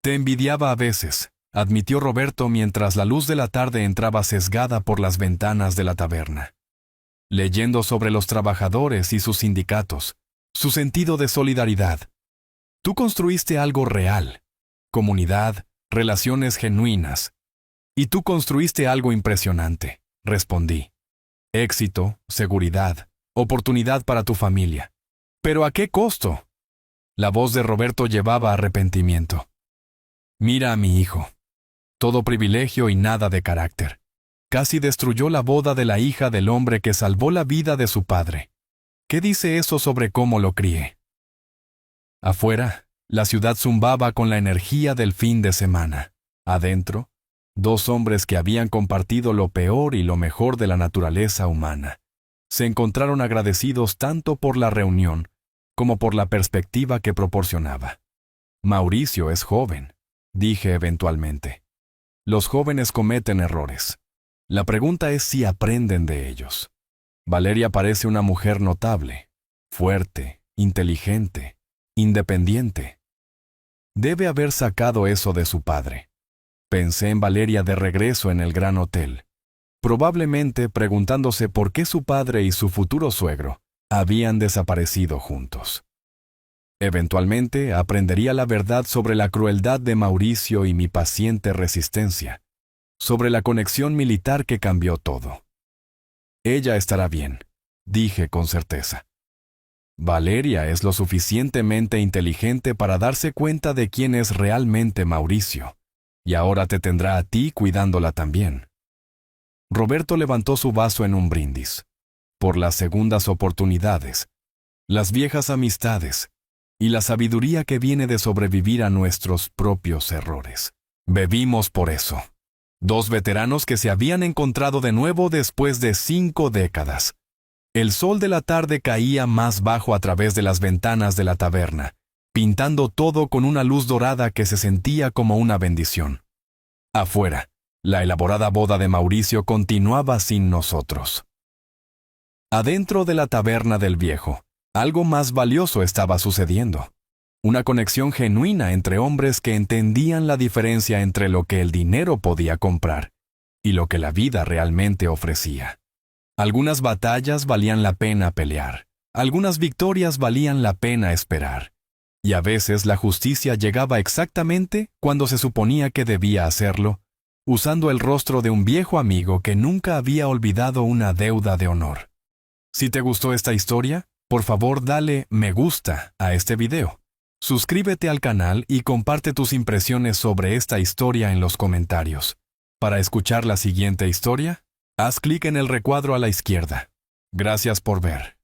Te envidiaba a veces, admitió Roberto mientras la luz de la tarde entraba sesgada por las ventanas de la taberna. Leyendo sobre los trabajadores y sus sindicatos, su sentido de solidaridad. Tú construiste algo real, comunidad, relaciones genuinas. Y tú construiste algo impresionante, respondí. Éxito, seguridad, oportunidad para tu familia. ¿Pero a qué costo? La voz de Roberto llevaba arrepentimiento. Mira a mi hijo. Todo privilegio y nada de carácter. Casi destruyó la boda de la hija del hombre que salvó la vida de su padre. ¿Qué dice eso sobre cómo lo crié? Afuera, la ciudad zumbaba con la energía del fin de semana. Adentro, 2 hombres que habían compartido lo peor y lo mejor de la naturaleza humana. Se encontraron agradecidos tanto por la reunión como por la perspectiva que proporcionaba. Mauricio es joven, dije eventualmente. Los jóvenes cometen errores. La pregunta es si aprenden de ellos. Valeria parece una mujer notable, fuerte, inteligente, independiente. Debe haber sacado eso de su padre. Pensé en Valeria de regreso en el gran hotel, probablemente preguntándose por qué su padre y su futuro suegro habían desaparecido juntos. Eventualmente aprendería la verdad sobre la crueldad de Mauricio y mi paciente resistencia, sobre la conexión militar que cambió todo. Ella estará bien, dije con certeza. Valeria es lo suficientemente inteligente para darse cuenta de quién es realmente Mauricio, y ahora te tendrá a ti cuidándola también. Roberto levantó su vaso en un brindis, por las segundas oportunidades, las viejas amistades, y la sabiduría que viene de sobrevivir a nuestros propios errores. Bebimos por eso. 2 veteranos que se habían encontrado de nuevo después de 5 décadas. El sol de la tarde caía más bajo a través de las ventanas de la taberna, pintando todo con una luz dorada que se sentía como una bendición. Afuera, la elaborada boda de Mauricio continuaba sin nosotros. Adentro de la taberna del viejo, algo más valioso estaba sucediendo. Una conexión genuina entre hombres que entendían la diferencia entre lo que el dinero podía comprar y lo que la vida realmente ofrecía. Algunas batallas valían la pena pelear, algunas victorias valían la pena esperar, y a veces la justicia llegaba exactamente cuando se suponía que debía hacerlo, usando el rostro de un viejo amigo que nunca había olvidado una deuda de honor. Si te gustó esta historia, Por favor, dale me gusta a este video. Suscríbete al canal y comparte tus impresiones sobre esta historia en los comentarios. Para escuchar la siguiente historia, haz clic en el recuadro a la izquierda. Gracias por ver.